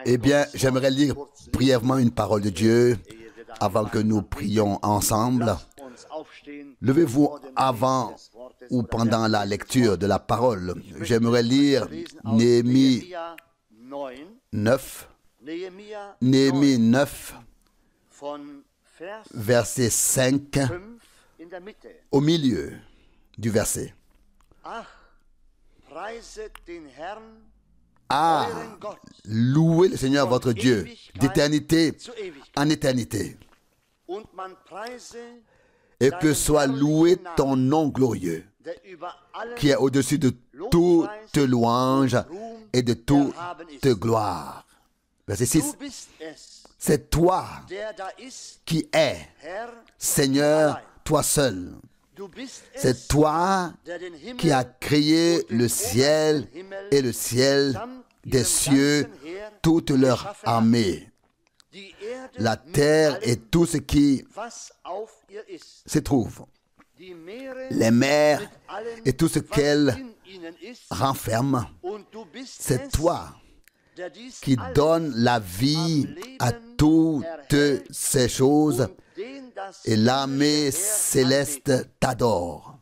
Eh bien, j'aimerais lire brièvement une parole de Dieu avant que nous prions ensemble. Levez-vous avant ou pendant la lecture de la parole. J'aimerais lire Néhémie 9, verset 5, au milieu du verset. Ah, louez le Seigneur votre Dieu, d'éternité en éternité. Et que soit loué ton nom glorieux, qui est au-dessus de toute louange et de toute gloire. Verset 6. C'est toi qui es, Seigneur, toi seul. C'est toi qui as créé le ciel et le ciel des cieux, toute leur armée, la terre et tout ce qui se trouve, les mers et tout ce qu'elles renferment. C'est toi qui donnes la vie à toutes ces choses et l'armée céleste t'adore.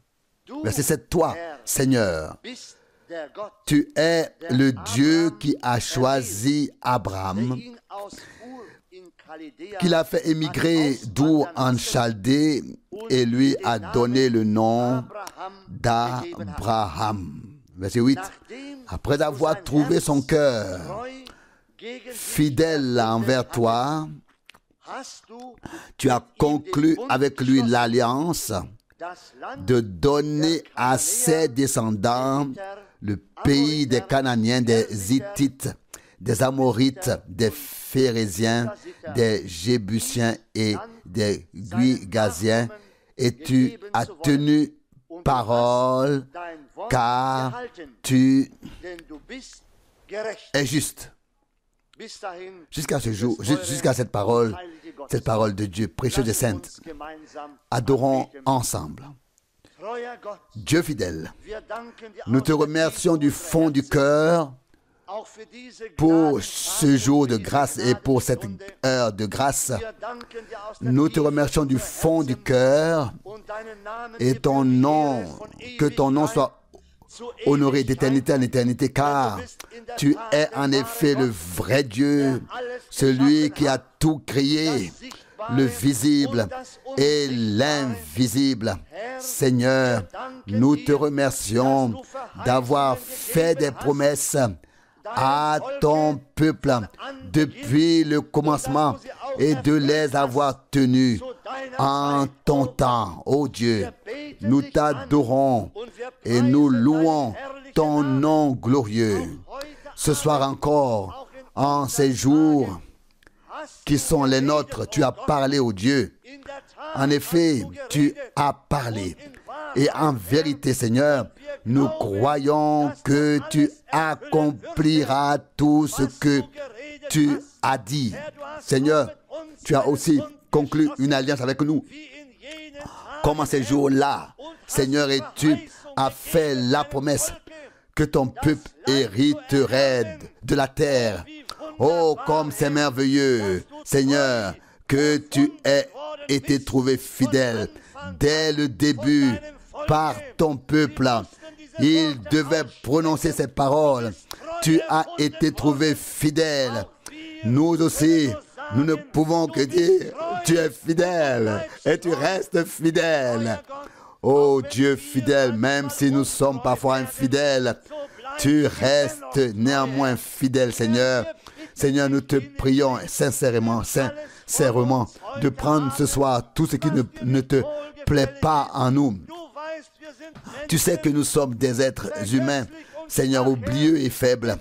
Verset 7, toi, Seigneur, tu es le Dieu qui a choisi Abraham, qui l'a fait émigrer d'Our en Chaldée et lui a donné le nom d'Abraham. Verset 8. Après avoir trouvé son cœur fidèle envers toi, tu as conclu avec lui l'alliance de donner à ses descendants le pays des Cananéens, des Hittites, des Amorites, des Phéréziens, des Jébusiens et des Girgasiens, et tu as tenu parole, car tu es juste. Jusqu'à ce jour, jusqu'à cette parole de Dieu précieuse et sainte, adorons ensemble. Dieu fidèle, nous te remercions du fond du cœur pour ce jour de grâce et pour cette heure de grâce. Nous te remercions du fond du cœur et que ton nom soit honoré d'éternité en éternité, car tu es en effet le vrai Dieu, celui qui a tout créé, le visible et l'invisible. Seigneur, nous te remercions d'avoir fait des promesses à ton peuple depuis le commencement et de les avoir tenues en ton temps. Ô Dieu, nous t'adorons et nous louons ton nom glorieux. Ce soir encore, en ces jours qui sont les nôtres, tu as parlé, ô Dieu. En effet, tu as parlé. Et en vérité, Seigneur, nous croyons que tu accompliras tout ce que tu as dit. Seigneur, tu as aussi conclu une alliance avec nous. Comme en ces jours-là, Seigneur, et tu as fait la promesse que ton peuple hériterait de la terre. Oh, comme c'est merveilleux, Seigneur, que tu aies été trouvé fidèle dès le début par ton peuple. Il devait prononcer ces paroles. Tu as été trouvé fidèle. Nous aussi, nous ne pouvons que dire, tu es fidèle et tu restes fidèle. Oh Dieu fidèle, même si nous sommes parfois infidèles, tu restes néanmoins fidèle, Seigneur. Seigneur, nous te prions sincèrement de prendre ce soir tout ce qui ne te plaît pas en nous. Tu sais que nous sommes des êtres humains, Seigneur, oublieux et faibles,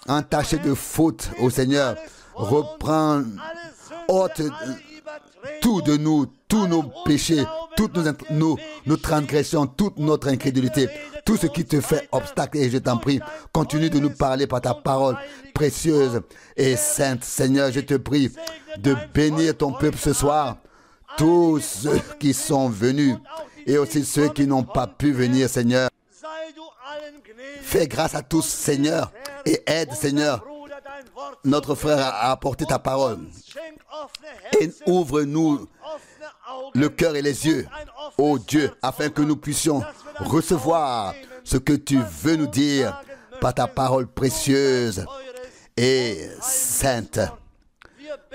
entachés de fautes, ô Seigneur. Reprends, ôte tout de nous, tous nos péchés, toutes nos transgressions, toute notre incrédulité, tout ce qui te fait obstacle. Et je t'en prie, continue de nous parler par ta parole précieuse et sainte. Seigneur, je te prie de bénir ton peuple ce soir, tous ceux qui sont venus et aussi ceux qui n'ont pas pu venir, Seigneur. Fais grâce à tous, Seigneur, Et aide, Seigneur, notre frère à apporter ta parole. Et ouvre-nous le cœur et les yeux, ô Dieu, afin que nous puissions recevoir ce que tu veux nous dire par ta parole précieuse et sainte.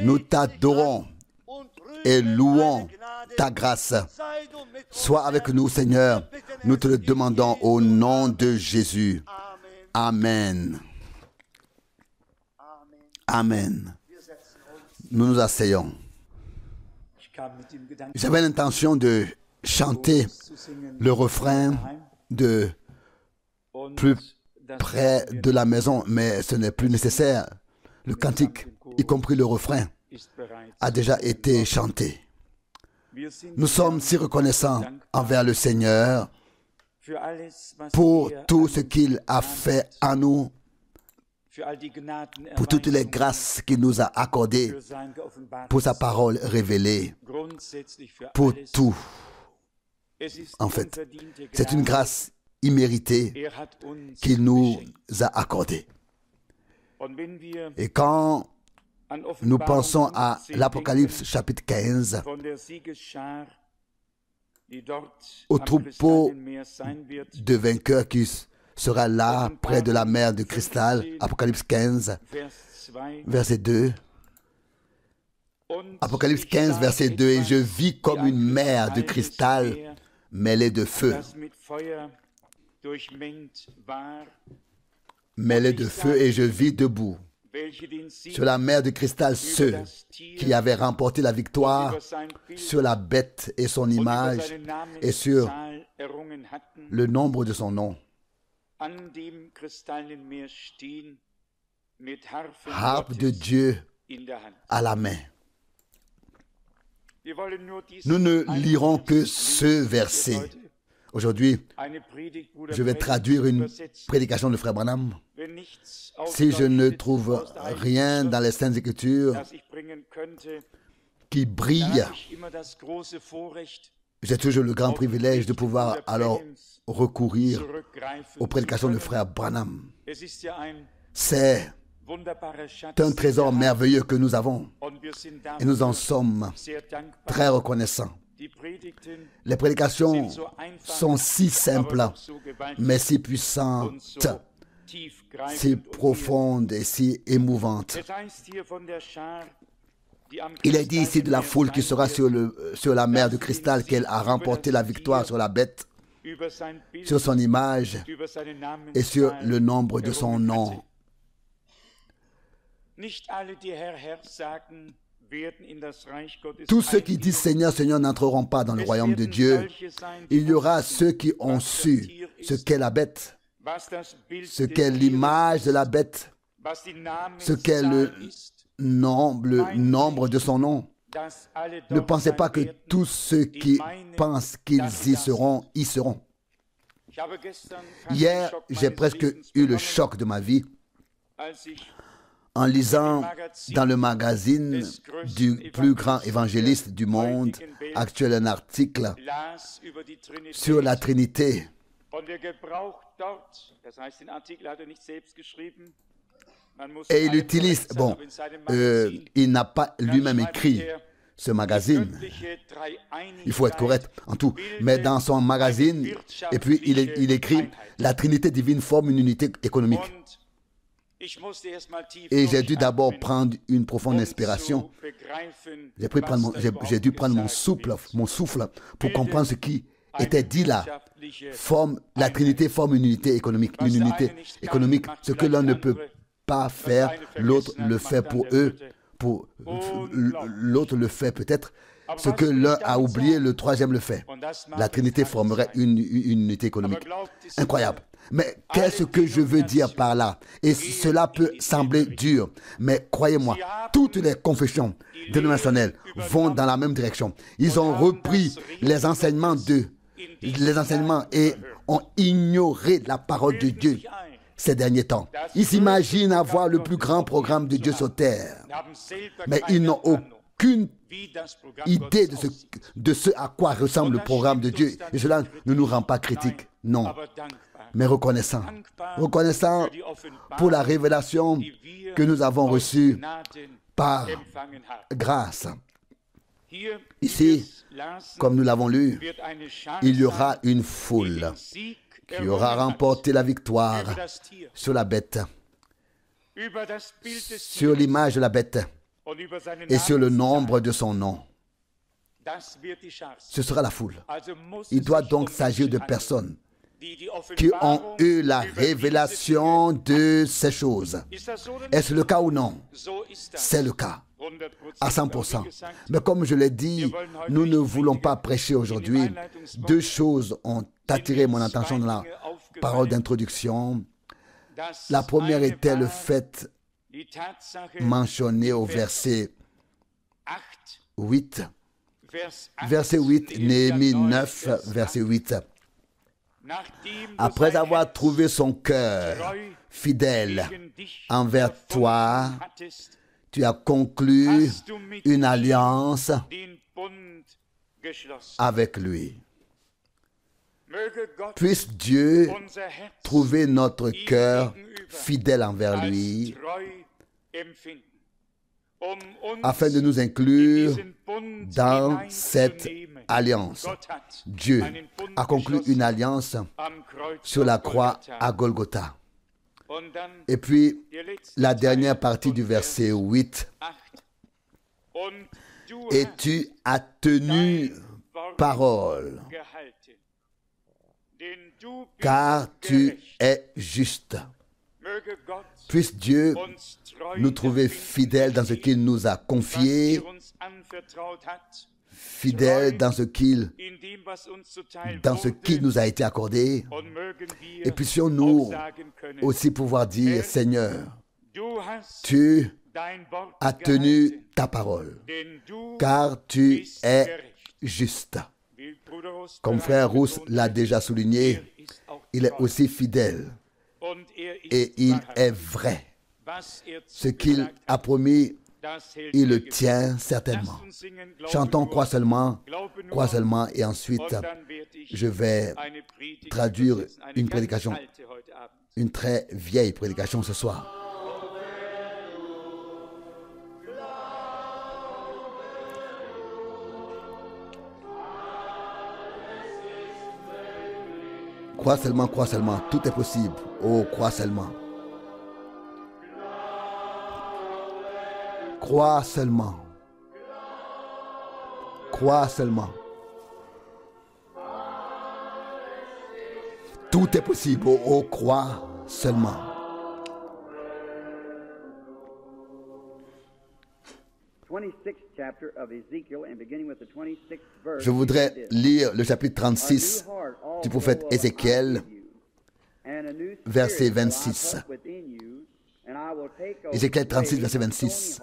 Nous t'adorons et louons ta grâce. Sois avec nous, Seigneur. Nous te le demandons au nom de Jésus. Amen. Amen. Nous nous asseyons. J'avais l'intention de chanter le refrain de plus près de la maison, mais ce n'est plus nécessaire. Le cantique, y compris le refrain, a déjà été chanté. Nous sommes si reconnaissants envers le Seigneur pour tout ce qu'il a fait en nous, pour toutes les grâces qu'il nous a accordées, pour sa parole révélée, pour tout. En fait, c'est une grâce imméritée qu'il nous a accordée. Et quand nous pensons à l'Apocalypse chapitre 15, au troupeau de vainqueurs qui sera là près de la mer de cristal, Apocalypse 15, verset 2. Apocalypse 15, verset 2, et je vis comme une mer de cristal mêlée de feu. Mêlée de feu, et je vis debout sur la mer de cristal ceux qui avaient remporté la victoire sur la bête et son image et sur le nombre de son nom. Harpe de Dieu à la main. Nous ne lirons que ce verset. Aujourd'hui, je vais traduire une prédication de Frère Branham. Si je ne trouve rien dans les Saintes Écritures qui brille, j'ai toujours le grand privilège de pouvoir alors recourir aux prédications de Frère Branham. C'est un trésor merveilleux que nous avons et nous en sommes très reconnaissants. Les prédications sont si simples, mais si puissantes, si profondes et si émouvantes. Il est dit ici de la foule qui sera sur la mer de cristal qu'elle a remporté la victoire sur la bête, sur son image et sur le nombre de son nom. Tous ceux qui disent Seigneur, Seigneur n'entreront pas dans le royaume de Dieu. Il y aura ceux qui ont su ce qu'est la bête, ce qu'est l'image de la bête, ce qu'est le nombre de son nom. Ne pensez pas que tous ceux qui pensent qu'ils y seront, y seront. Hier, j'ai presque eu le choc de ma vie en lisant dans le magazine du plus grand évangéliste du monde actuel un article sur la Trinité. Et il utilise, il n'a pas lui-même écrit ce magazine. Il faut être correct en tout. Mais dans son magazine, et puis il écrit « La Trinité divine forme une unité économique ». Et j'ai dû d'abord prendre une profonde inspiration. J'ai dû prendre mon souffle pour comprendre ce qui était dit là. La Trinité forme une unité économique. Une unité économique. Ce que l'un ne peut pas faire, l'autre le fait pour eux. L'autre le fait peut-être. Ce que l'un a oublié, le troisième le fait. La Trinité formerait une unité économique. Incroyable. Mais qu'est-ce que je veux dire par là? Et cela peut sembler dur, mais croyez-moi, toutes les confessions dénominationnelles vont dans la même direction. Ils ont repris les enseignements et ont ignoré la parole de Dieu ces derniers temps. Ils s'imaginent avoir le plus grand programme de Dieu sur terre, mais ils n'ont aucune idée de ce à quoi ressemble le programme de Dieu. Et cela ne nous rend pas critiques, non. mais reconnaissant. Reconnaissant pour la révélation que nous avons reçue par grâce. Ici, comme nous l'avons lu, il y aura une foule qui aura remporté la victoire sur la bête, sur l'image de la bête et sur le nombre de son nom. Ce sera la foule. Il doit donc s'agir de personnes qui ont eu la révélation de ces choses. Est-ce le cas ou non? C'est le cas, à 100%. Mais comme je l'ai dit, nous ne voulons pas prêcher aujourd'hui. Deux choses ont attiré mon attention dans la parole d'introduction. La première était le fait mentionné au verset 8. Verset 8, Néhémie 9, verset 8. Après avoir trouvé son cœur fidèle envers toi, tu as conclu une alliance avec lui. Puisse Dieu trouver notre cœur fidèle envers lui, afin de nous inclure dans cette alliance. Dieu a conclu une alliance sur la croix à Golgotha. Et puis, la dernière partie du verset 8. Et tu as tenu parole, car tu es juste. Puisse Dieu nous trouver fidèles dans ce qu'il nous a confié, fidèles dans ce qui nous a été accordé. Et puissions-nous aussi pouvoir dire, Seigneur, tu as tenu ta parole, car tu es juste. Comme frère Rousse l'a déjà souligné, il est aussi fidèle et il est vrai. Ce qu'il a promis, il le tient certainement. Chantons crois seulement, et ensuite je vais traduire une prédication, une très vieille prédication ce soir. Crois seulement, tout est possible. Oh, crois seulement. Crois seulement. Crois seulement. Tout est possible. Oh, crois seulement. Je voudrais lire le chapitre 36 du prophète Ézéchiel, verset 26. Ézéchiel 36, verset 26.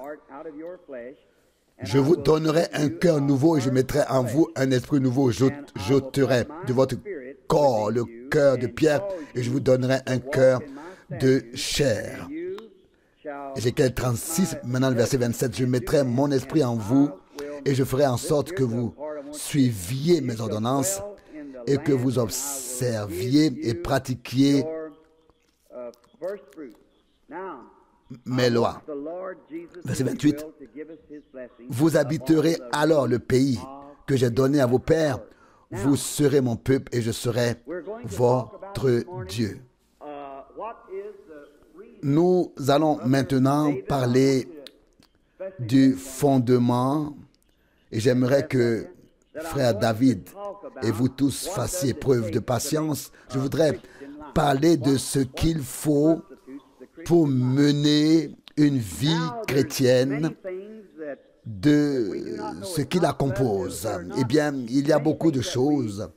Je vous donnerai un cœur nouveau et je mettrai en vous un esprit nouveau. J'ôterai de votre corps le cœur de pierre et je vous donnerai un cœur de chair. Ézéchiel 36, maintenant le verset 27. Je mettrai mon esprit en vous et je ferai en sorte que vous suiviez mes ordonnances et que vous observiez et pratiquiez mes lois. Verset 28. Vous habiterez alors le pays que j'ai donné à vos pères. Vous serez mon peuple et je serai votre Dieu. Nous allons maintenant parler du fondement et j'aimerais que frère David et vous tous fassiez preuve de patience. Je voudrais parler de ce qu'il faut pour mener une vie chrétienne, de ce qui la compose. Eh bien, il y a beaucoup de choses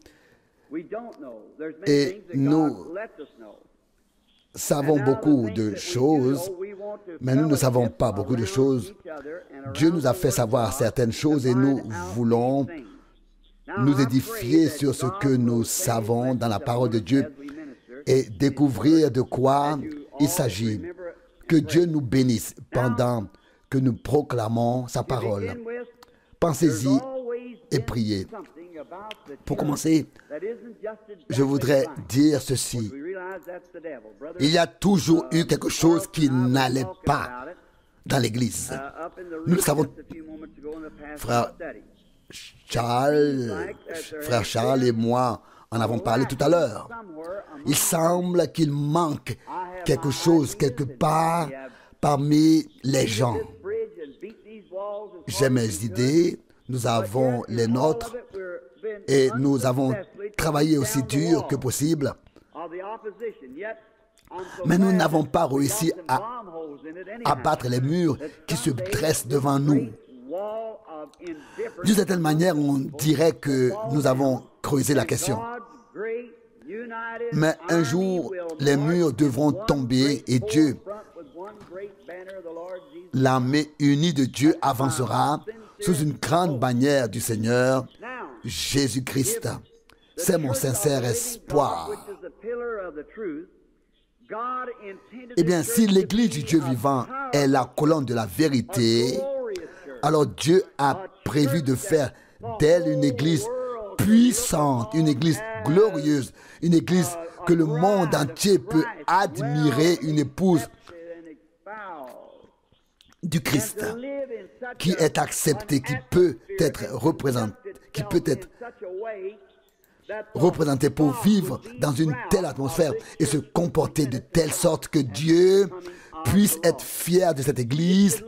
et nous savons beaucoup de choses, mais nous ne savons pas beaucoup de choses. Dieu nous a fait savoir certaines choses et nous voulons nous édifier sur ce que nous savons dans la parole de Dieu et découvrir de quoi il s'agit. Que Dieu nous bénisse pendant que nous proclamons sa parole. Pensez-y et priez. Pour commencer, je voudrais dire ceci. Il y a toujours eu quelque chose qui n'allait pas dans l'Église. Nous le savons. Frère Charles et moi en avons parlé tout à l'heure. Il semble qu'il manque quelque chose quelque part parmi les gens. J'ai mes idées, nous avons les nôtres et nous avons travaillé aussi dur que possible. Mais nous n'avons pas réussi à abattre les murs qui se dressent devant nous. D'une certaine manière, on dirait que nous avons creusé la question. Mais un jour, les murs devront tomber et Dieu, l'armée unie de Dieu, avancera sous une grande bannière du Seigneur Jésus-Christ. C'est mon sincère espoir. Eh bien, si l'Église du Dieu vivant est la colonne de la vérité, alors Dieu a prévu de faire d'elle une Église puissante, une Église glorieuse, une Église que le monde entier peut admirer, une épouse du Christ, qui est acceptée, qui peut être représentée pour vivre dans une telle atmosphère et se comporter de telle sorte que Dieu puisse être fier de cette Église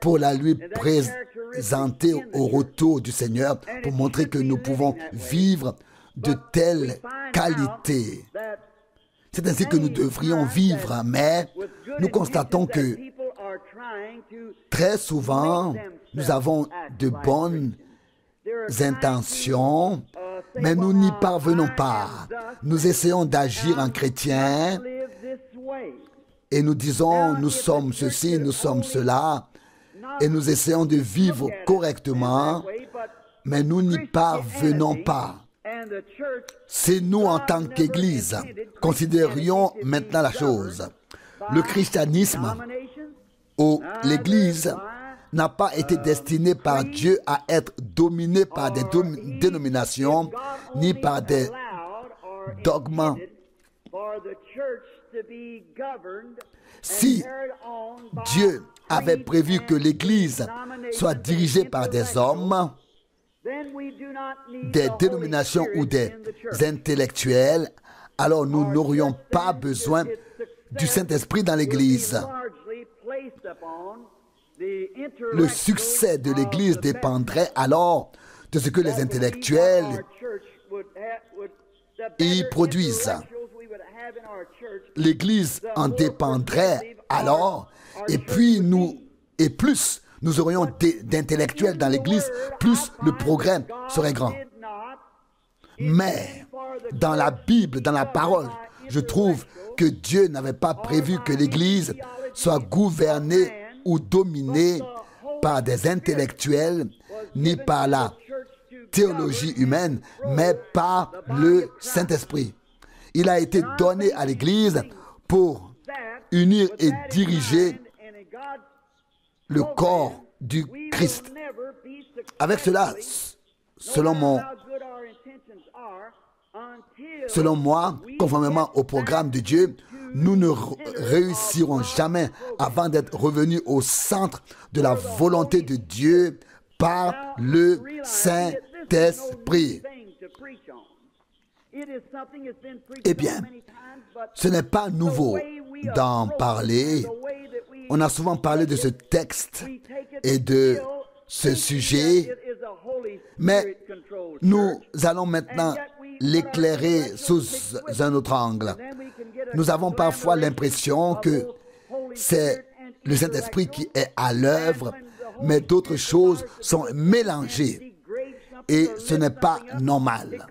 pour la lui présenter au retour du Seigneur, pour montrer que nous pouvons vivre de telle qualité. C'est ainsi que nous devrions vivre, mais nous constatons que très souvent, nous avons de bonnes intentions, mais nous n'y parvenons pas. Nous essayons d'agir en chrétien et nous disons, nous sommes ceci, nous sommes cela, et nous essayons de vivre correctement, mais nous n'y parvenons pas. C'est nous, en tant qu'Église, considérions maintenant la chose. Le christianisme ou l'Église n'a pas été destiné par Dieu à être dominé par des dénominations ni par des dogmes. Si Dieu avait prévu que l'Église soit dirigée par des hommes, des dénominations ou des intellectuels, alors nous n'aurions pas besoin du Saint-Esprit dans l'Église. Le succès de l'Église dépendrait alors de ce que les intellectuels y produisent. L'Église en dépendrait alors, et plus nous aurions d'intellectuels dans l'Église, plus le progrès serait grand. Mais dans la Bible, dans la parole, je trouve que Dieu n'avait pas prévu que l'Église soit gouvernée ou dominée par des intellectuels, ni par la théologie humaine, mais par le Saint-Esprit. Il a été donné à l'Église pour unir et diriger le corps du Christ. Avec cela, selon moi, conformément au programme de Dieu, nous ne réussirons jamais avant d'être revenus au centre de la volonté de Dieu par le Saint-Esprit. Eh bien, ce n'est pas nouveau d'en parler. On a souvent parlé de ce texte et de ce sujet, mais nous allons maintenant l'éclairer sous un autre angle. Nous avons parfois l'impression que c'est le Saint-Esprit qui est à l'œuvre, mais d'autres choses sont mélangées. Et ce n'est pas normal.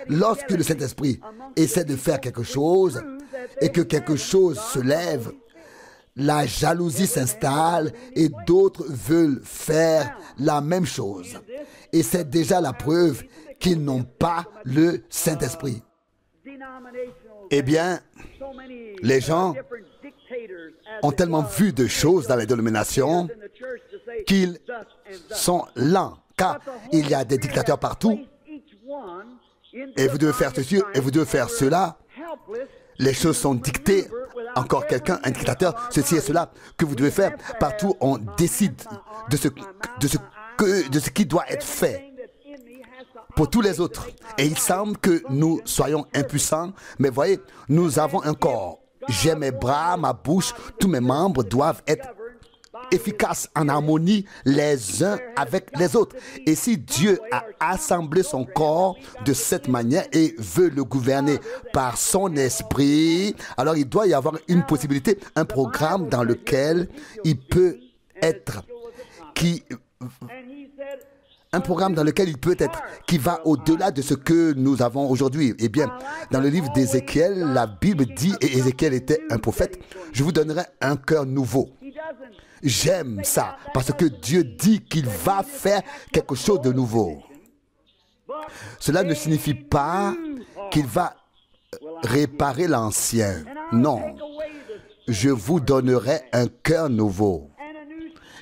Lorsque le Saint-Esprit essaie de faire quelque chose et que quelque chose se lève, la jalousie s'installe et d'autres veulent faire la même chose. Et c'est déjà la preuve qu'ils n'ont pas le Saint-Esprit. Eh bien, les gens ont tellement vu de choses dans les dénominations qu'ils sont lents, car il y a des dictateurs partout. et vous devez faire ceci, et vous devez faire cela. Les choses sont dictées. Encore quelqu'un, un dictateur, ceci et cela, que vous devez faire. Partout, on décide de ce qui doit être fait pour tous les autres. Et il semble que nous soyons impuissants, mais voyez, nous avons un corps. J'ai mes bras, ma bouche, tous mes membres doivent être efficaces, en harmonie les uns avec les autres. Et si Dieu a assemblé son corps de cette manière et veut le gouverner par son esprit, alors il doit y avoir une possibilité, un programme dans lequel il peut être, qui va au-delà de ce que nous avons aujourd'hui. Eh bien, dans le livre d'Ézéchiel, la Bible dit, et Ézéchiel était un prophète, je vous donnerai un cœur nouveau. J'aime ça, parce que Dieu dit qu'il va faire quelque chose de nouveau. Cela ne signifie pas qu'il va réparer l'ancien. Non, je vous donnerai un cœur nouveau.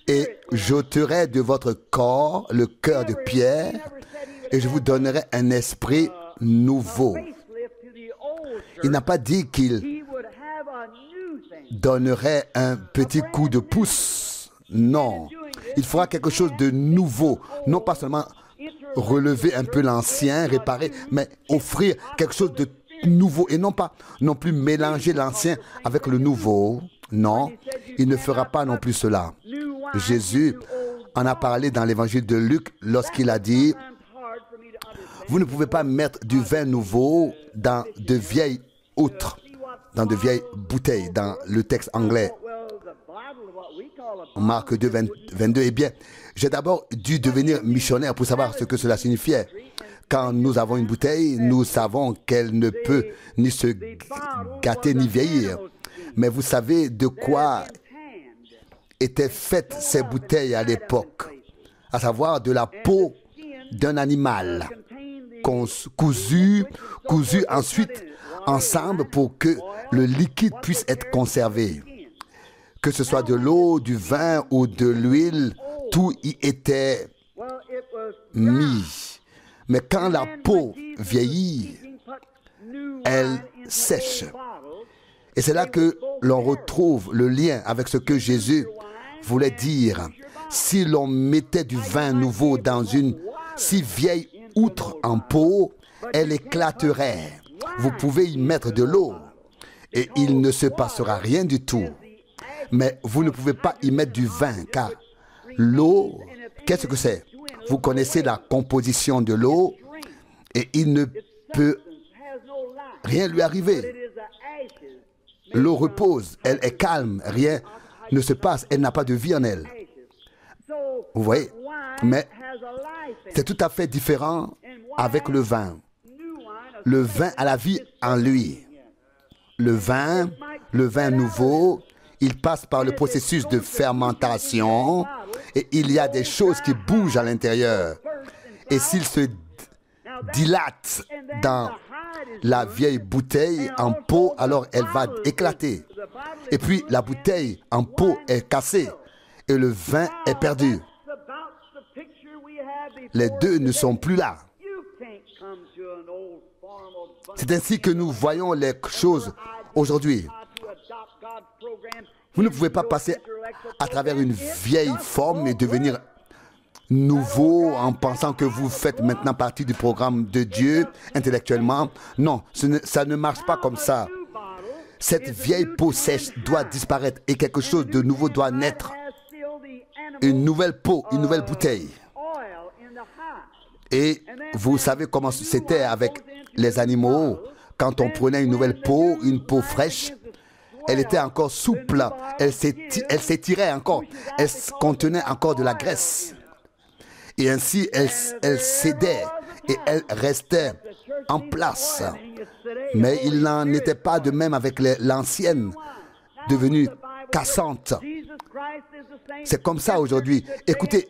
Et j'ôterai de votre corps le cœur de pierre, et je vous donnerai un esprit nouveau. Il n'a pas dit qu'il donnerait un petit coup de pouce. Non, il fera quelque chose de nouveau. Non pas seulement relever un peu l'ancien, réparer, mais offrir quelque chose de nouveau. Et non pas non plus mélanger l'ancien avec le nouveau. Non, il ne fera pas non plus cela. Jésus en a parlé dans l'évangile de Luc lorsqu'il a dit « Vous ne pouvez pas mettre du vin nouveau dans de vieilles outres. » Dans de vieilles bouteilles, dans le texte anglais. Marc 2, 22. Eh bien, j'ai d'abord dû devenir missionnaire pour savoir ce que cela signifiait. Quand nous avons une bouteille, nous savons qu'elle ne peut ni se gâter ni vieillir. Mais vous savez de quoi étaient faites ces bouteilles à l'époque, à savoir de la peau d'un animal cousu ensuite ensemble pour que le liquide puisse être conservé. Que ce soit de l'eau, du vin ou de l'huile, tout y était mis. Mais quand la peau vieillit, elle sèche. Et c'est là que l'on retrouve le lien avec ce que Jésus voulait dire. Si l'on mettait du vin nouveau dans une si vieille outre en peau, elle éclaterait. Vous pouvez y mettre de l'eau et il ne se passera rien du tout. Mais vous ne pouvez pas y mettre du vin, car l'eau, qu'est-ce que c'est? Vous connaissez la composition de l'eau et il ne peut rien lui arriver. L'eau repose, elle est calme, rien ne se passe, elle n'a pas de vie en elle. Vous voyez? Mais c'est tout à fait différent avec le vin. Le vin a la vie en lui. Le vin nouveau, il passe par le processus de fermentation et il y a des choses qui bougent à l'intérieur. Et s'il se dilate dans la vieille bouteille en peau, alors elle va éclater. Et puis la bouteille en peau est cassée et le vin est perdu. Les deux ne sont plus là. C'est ainsi que nous voyons les choses aujourd'hui. Vous ne pouvez pas passer à travers une vieille forme et devenir nouveau en pensant que vous faites maintenant partie du programme de Dieu intellectuellement. Non, ça ne marche pas comme ça. Cette vieille peau sèche doit disparaître et quelque chose de nouveau doit naître. Une nouvelle peau, une nouvelle bouteille. Et vous savez comment c'était avec les animaux. Quand on prenait une nouvelle peau, une peau fraîche, elle était encore souple, elle s'étirait encore, elle contenait encore de la graisse. Et ainsi, elle cédait et elle restait en place. Mais il n'en était pas de même avec l'ancienne, devenue cassante. C'est comme ça aujourd'hui. Écoutez,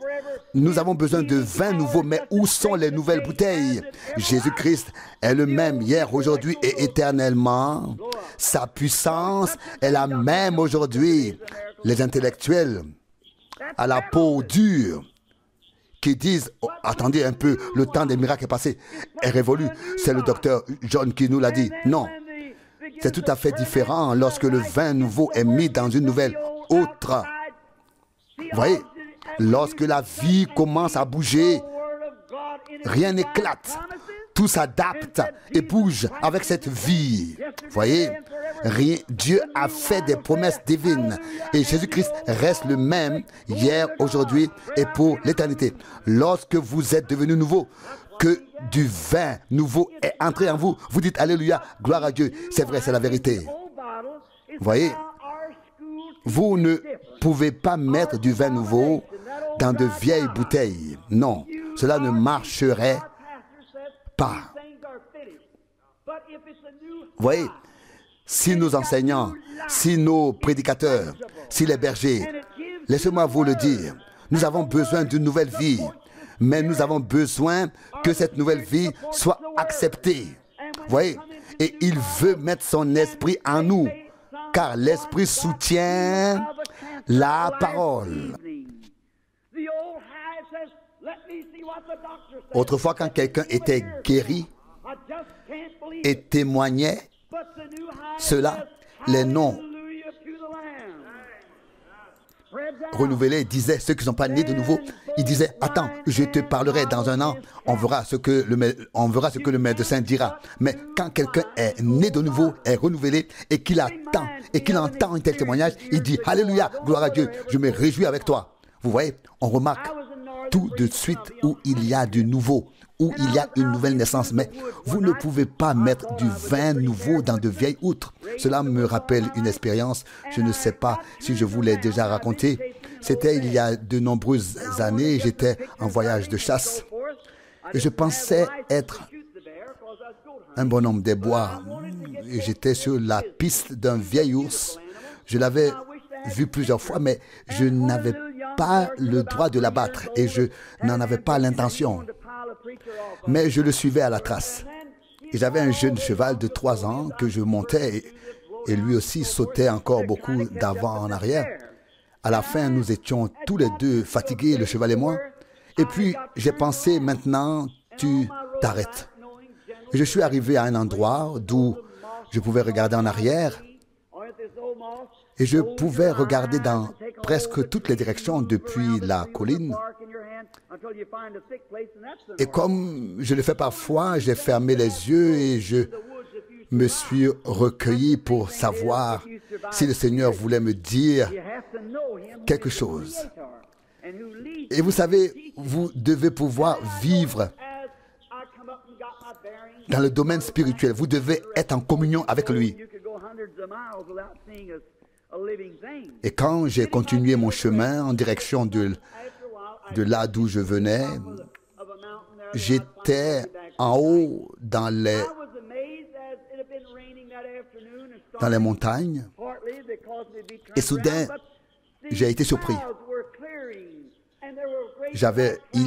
nous avons besoin de vin nouveau, mais où sont les nouvelles bouteilles? Jésus-Christ est le même hier, aujourd'hui et éternellement. Sa puissance est la même aujourd'hui. Les intellectuels, à la peau dure, qui disent oh, attendez un peu, le temps des miracles est passé, est révolu. C'est le docteur John qui nous l'a dit. Non, c'est tout à fait différent lorsque le vin nouveau est mis dans une nouvelle autre. Vous voyez, lorsque la vie commence à bouger, rien n'éclate. Tout s'adapte et bouge avec cette vie. Vous voyez, Dieu a fait des promesses divines. Et Jésus-Christ reste le même hier, aujourd'hui et pour l'éternité. Lorsque vous êtes devenu nouveau, que du vin nouveau est entré en vous, vous dites Alléluia, gloire à Dieu. C'est vrai, c'est la vérité. Vous voyez, vous ne pouvez pas mettre du vin nouveau dans de vieilles bouteilles. Non, cela ne marcherait pas. Vous voyez, si nos enseignants, si nos prédicateurs, si les bergers, laissez-moi vous le dire, nous avons besoin d'une nouvelle vie, mais nous avons besoin que cette nouvelle vie soit acceptée. Vous voyez, et il veut mettre son esprit en nous, car l'esprit soutient la parole. Autrefois, quand quelqu'un était guéri et témoignait cela, les noms renouvelés disaient, ceux qui ne sont pas nés de nouveau, ils disaient, attends, je te parlerai dans un an, on verra ce que le médecin dira. Mais quand quelqu'un est né de nouveau, est renouvelé, et qu'il attend, et qu'il entend un tel témoignage, il dit, Alléluia, gloire à Dieu, je me réjouis avec toi. Vous voyez, on remarque tout de suite où il y a du nouveau, où il y a une nouvelle naissance. Mais vous ne pouvez pas mettre du vin nouveau dans de vieilles outres. Cela me rappelle une expérience, je ne sais pas si je vous l'ai déjà raconté. C'était il y a de nombreuses années, j'étais en voyage de chasse. Et je pensais être un bonhomme des bois. Et j'étais sur la piste d'un vieil ours. Je l'avais vu plusieurs fois, mais je n'avais pas le droit de l'abattre et je n'en avais pas l'intention. Mais je le suivais à la trace. Et j'avais un jeune cheval de 3 ans que je montais et lui aussi sautait encore beaucoup d'avant en arrière. À la fin, nous étions tous les deux fatigués, le cheval et moi. Et puis, j'ai pensé, maintenant, tu t'arrêtes. Et je suis arrivé à un endroit d'où je pouvais regarder en arrière. Et je pouvais regarder dans presque toutes les directions depuis la colline. Et comme je le fais parfois, j'ai fermé les yeux et je me suis recueilli pour savoir si le Seigneur voulait me dire quelque chose. Et vous savez, vous devez pouvoir vivre dans le domaine spirituel. Vous devez être en communion avec lui. Et quand j'ai continué mon chemin en direction de là d'où je venais, j'étais en haut dans les montagnes et soudain, j'ai été surpris.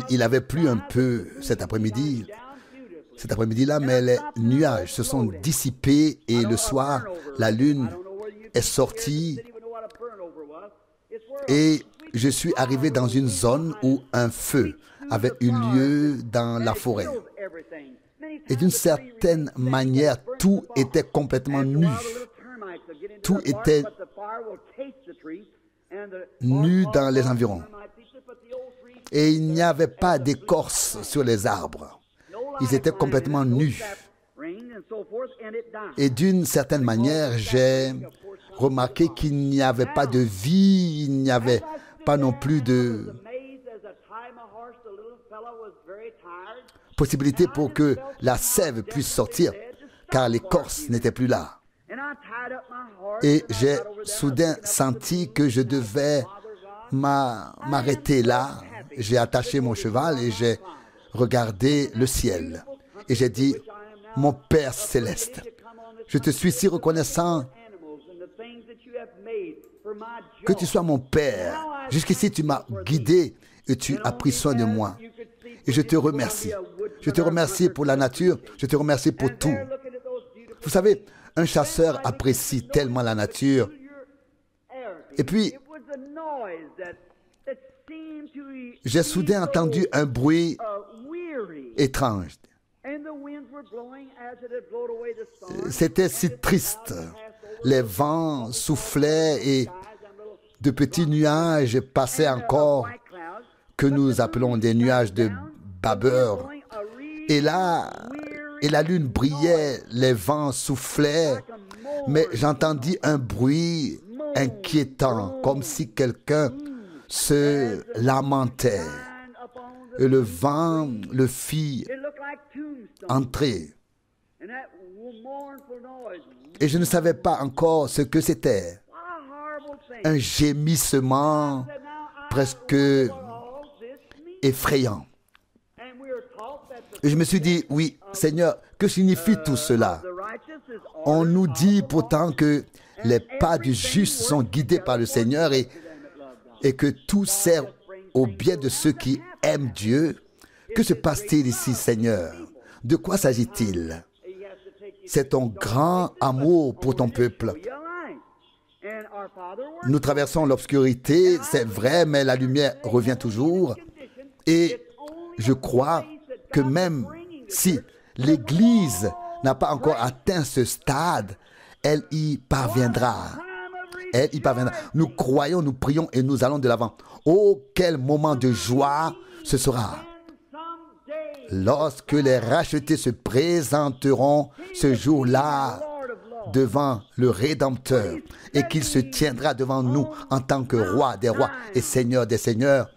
Il avait plu un peu cet après-midi-là, mais les nuages se sont dissipés et le soir, la lune est sortie et je suis arrivé dans une zone où un feu avait eu lieu dans la forêt. Et d'une certaine manière, tout était complètement nu. Tout était nu dans les environs. Et il n'y avait pas d'écorce sur les arbres. Ils étaient complètement nus. Et d'une certaine manière, j'ai remarqué qu'il n'y avait pas de vie, il n'y avait pas non plus de possibilité pour que la sève puisse sortir, car l'écorce n'était plus là. Et j'ai soudain senti que je devais m'arrêter là. J'ai attaché mon cheval et j'ai regardé le ciel. Et j'ai dit, mon Père céleste, je te suis si reconnaissant que tu sois mon Père. Jusqu'ici, tu m'as guidé et tu as pris soin de moi. Et je te remercie. Je te remercie pour la nature. Je te remercie pour tout. Vous savez, un chasseur apprécie tellement la nature. Et puis, j'ai soudain entendu un bruit étrange. C'était si triste. Les vents soufflaient et de petits nuages passaient encore, que nous appelons des nuages de babeur. Et là, et la lune brillait, les vents soufflaient, mais j'entendis un bruit inquiétant, comme si quelqu'un se lamentait. Et le vent le fit entrer. Et je ne savais pas encore ce que c'était. Un gémissement presque effrayant. Et je me suis dit, oui, Seigneur, que signifie tout cela? On nous dit pourtant que les pas du juste sont guidés par le Seigneur et que tout sert au bien de ceux qui aiment Dieu. Que se passe-t-il ici, Seigneur? De quoi s'agit-il? C'est ton grand amour pour ton peuple. Nous traversons l'obscurité, c'est vrai, mais la lumière revient toujours. Et je crois que même si l'Église n'a pas encore atteint ce stade, elle y parviendra. Elle y parviendra. Nous croyons, nous prions et nous allons de l'avant. Oh, quel moment de joie ce sera! Lorsque les rachetés se présenteront ce jour-là devant le Rédempteur et qu'il se tiendra devant nous en tant que roi des rois et seigneur des seigneurs,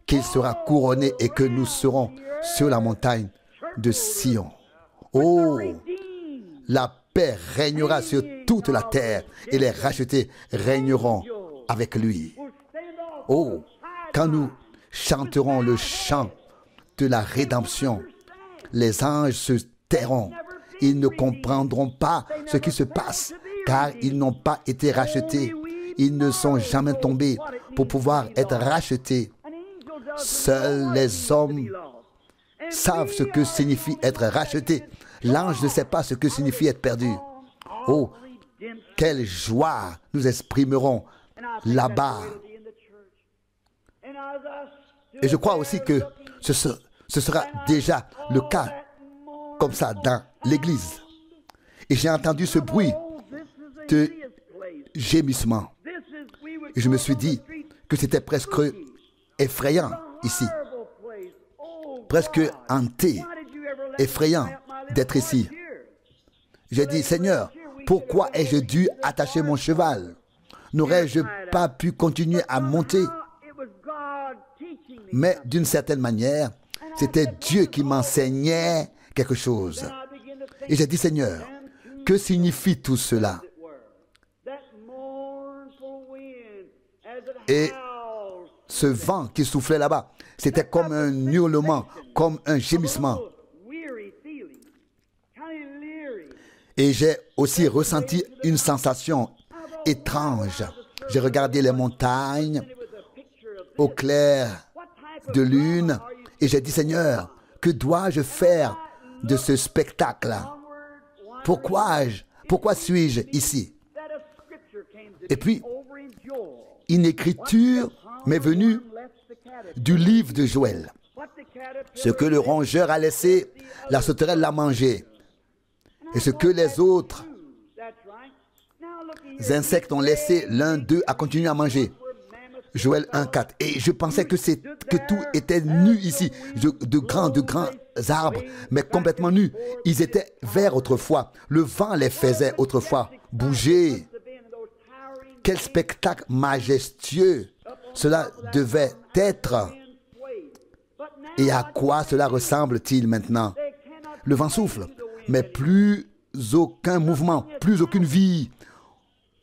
qu'il sera couronné et que nous serons sur la montagne de Sion. Oh, la paix régnera sur toute la terre et les rachetés régneront avec lui. Oh, quand nous chanterons le chant de la rédemption, les anges se tairont. Ils ne comprendront pas ce qui se passe, car ils n'ont pas été rachetés. Ils ne sont jamais tombés pour pouvoir être rachetés. Seuls les hommes savent ce que signifie être racheté. L'ange ne sait pas ce que signifie être perdu. Oh, quelle joie nous exprimerons là-bas. Et je crois aussi que ce sera déjà le cas comme ça dans l'Église. Et j'ai entendu ce bruit de gémissement. Et je me suis dit que c'était presque effrayant ici. Presque hanté, effrayant d'être ici. J'ai dit, Seigneur, pourquoi ai-je dû attacher mon cheval? N'aurais-je pas pu continuer à monter? Mais d'une certaine manière, c'était Dieu qui m'enseignait quelque chose. Et j'ai dit, Seigneur, que signifie tout cela? Et ce vent qui soufflait là-bas, c'était comme un hurlement, comme un gémissement. Et j'ai aussi ressenti une sensation étrange. J'ai regardé les montagnes au clair de lune et j'ai dit, Seigneur, que dois-je faire de ce spectacle-là? Pourquoi suis-je ici? Et puis, une écriture m'est venue du livre de Joël. Ce que le rongeur a laissé, la sauterelle l'a mangé. Et ce que les autres insectes ont laissé, l'un d'eux a continué à manger. Joël 1,4. Et je pensais que tout était nu ici, de grands arbres, mais complètement nus. Ils étaient verts autrefois. Le vent les faisait autrefois bouger. Quel spectacle majestueux cela devait être. Et à quoi cela ressemble-t-il maintenant? Le vent souffle, mais plus aucun mouvement, plus aucune vie.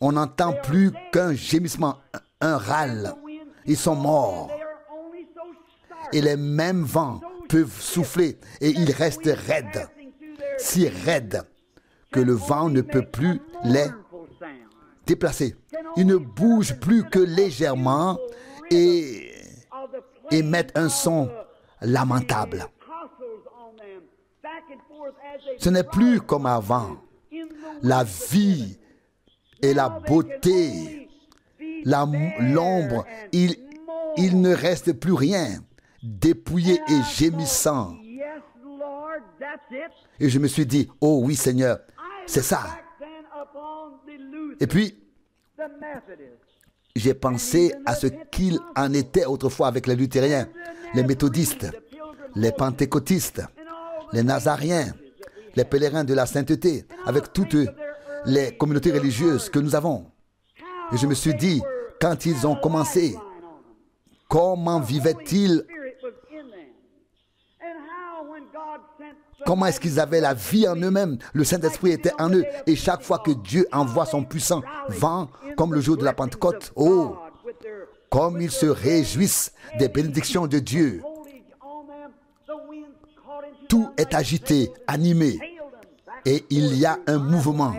On n'entend plus qu'un gémissement, un râle. Ils sont morts. Et les mêmes vents peuvent souffler et ils restent raides. Si raides que le vent ne peut plus les déplacer. Ils ne bougent plus que légèrement et émettent un son lamentable. Ce n'est plus comme avant. La vie et la beauté, l'ombre, il ne reste plus rien, dépouillé et gémissant. Et je me suis dit, oh oui Seigneur, c'est ça. Et puis, j'ai pensé à ce qu'il en était autrefois avec les luthériens, les méthodistes, les pentecôtistes, les nazariens, les pèlerins de la sainteté, avec toutes les communautés religieuses que nous avons. Et je me suis dit, quand ils ont commencé, comment vivaient-ils? Comment est-ce qu'ils avaient la vie en eux-mêmes? Le Saint-Esprit était en eux. Et chaque fois que Dieu envoie son puissant vent, comme le jour de la Pentecôte, oh, comme ils se réjouissent des bénédictions de Dieu. Tout est agité, animé. Et il y a un mouvement.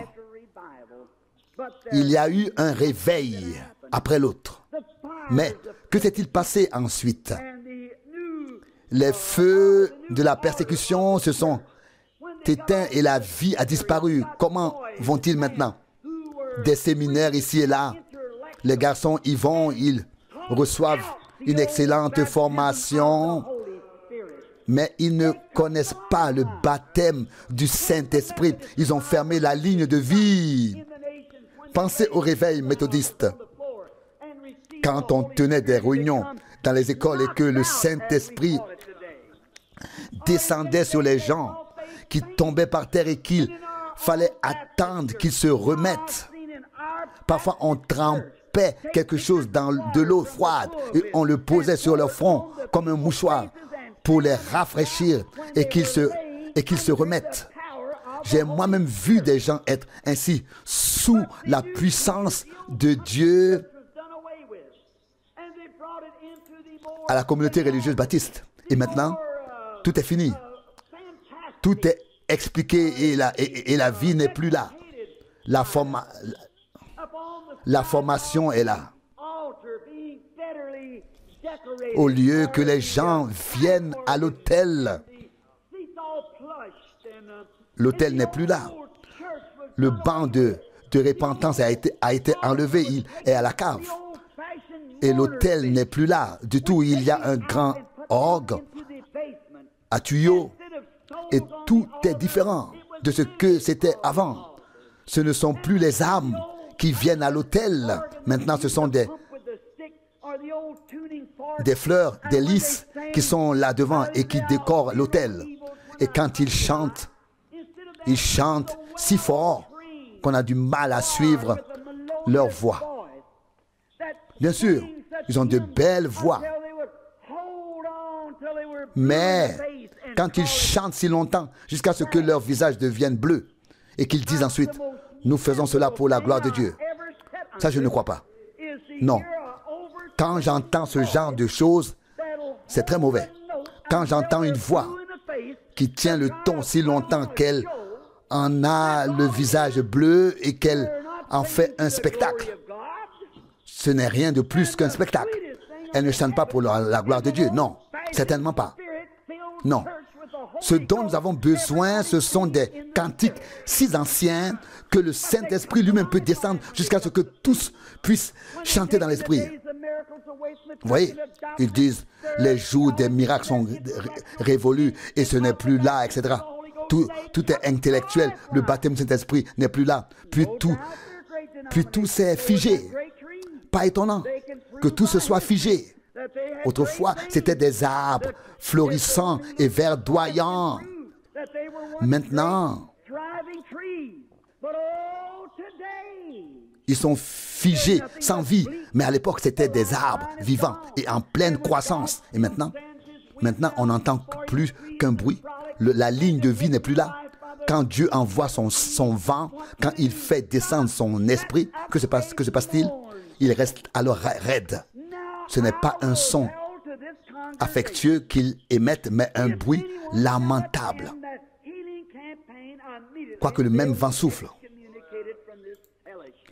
Il y a eu un réveil après l'autre. Mais que s'est-il passé ensuite? Les feux de la persécution se sont éteints et la vie a disparu. Comment vont-ils maintenant? Des séminaires ici et là. Les garçons y vont, ils reçoivent une excellente formation, mais ils ne connaissent pas le baptême du Saint-Esprit. Ils ont fermé la ligne de vie. Pensez au réveil méthodiste. Quand on tenait des réunions dans les écoles et que le Saint-Esprit descendait sur les gens qui tombaient par terre et qu'il fallait attendre qu'ils se remettent. Parfois, on trempait quelque chose dans de l'eau froide et on le posait sur leur front comme un mouchoir pour les rafraîchir et qu'ils se remettent. J'ai moi-même vu des gens être ainsi sous la puissance de Dieu à la communauté religieuse baptiste. Et maintenant, tout est fini. Tout est expliqué et la vie n'est plus là. La formation est là. Au lieu que les gens viennent à l'autel, l'autel n'est plus là. Le banc de repentance a été enlevé, il est à la cave. Et l'autel n'est plus là du tout. Il y a un grand orgue à tuyaux et tout est différent de ce que c'était avant. Ce ne sont plus les âmes qui viennent à l'autel. Maintenant, ce sont des fleurs, des lys qui sont là devant et qui décorent l'autel. Et quand ils chantent si fort qu'on a du mal à suivre leur voix. Bien sûr, ils ont de belles voix. Mais quand ils chantent si longtemps, jusqu'à ce que leur visage devienne bleu, et qu'ils disent ensuite, nous faisons cela pour la gloire de Dieu. Ça, je ne crois pas. Non. Quand j'entends ce genre de choses, c'est très mauvais. Quand j'entends une voix qui tient le ton si longtemps qu'elle en a le visage bleu et qu'elle en fait un spectacle, ce n'est rien de plus qu'un spectacle. Elle ne chante pas pour la gloire de Dieu. Non, certainement pas. Non. Ce dont nous avons besoin, ce sont des cantiques si anciens que le Saint-Esprit lui-même peut descendre jusqu'à ce que tous puissent chanter dans l'Esprit. Vous voyez, ils disent, les jours des miracles sont révolus et ce n'est plus là, etc. Tout est intellectuel. Le baptême du Saint-Esprit n'est plus là. Puis tout s'est figé. Pas étonnant que tout se soit figé. Autrefois, c'était des arbres florissants et verdoyants. Maintenant, ils sont figés, sans vie. Mais à l'époque, c'était des arbres vivants et en pleine croissance. Et maintenant, on n'entend plus qu'un bruit. La ligne de vie n'est plus là. Quand Dieu envoie son vent, quand il fait descendre son esprit, que se passe-t-il? Il reste alors raide. Ce n'est pas un son affectueux qu'il émette, mais un bruit lamentable. Quoique le même vent souffle.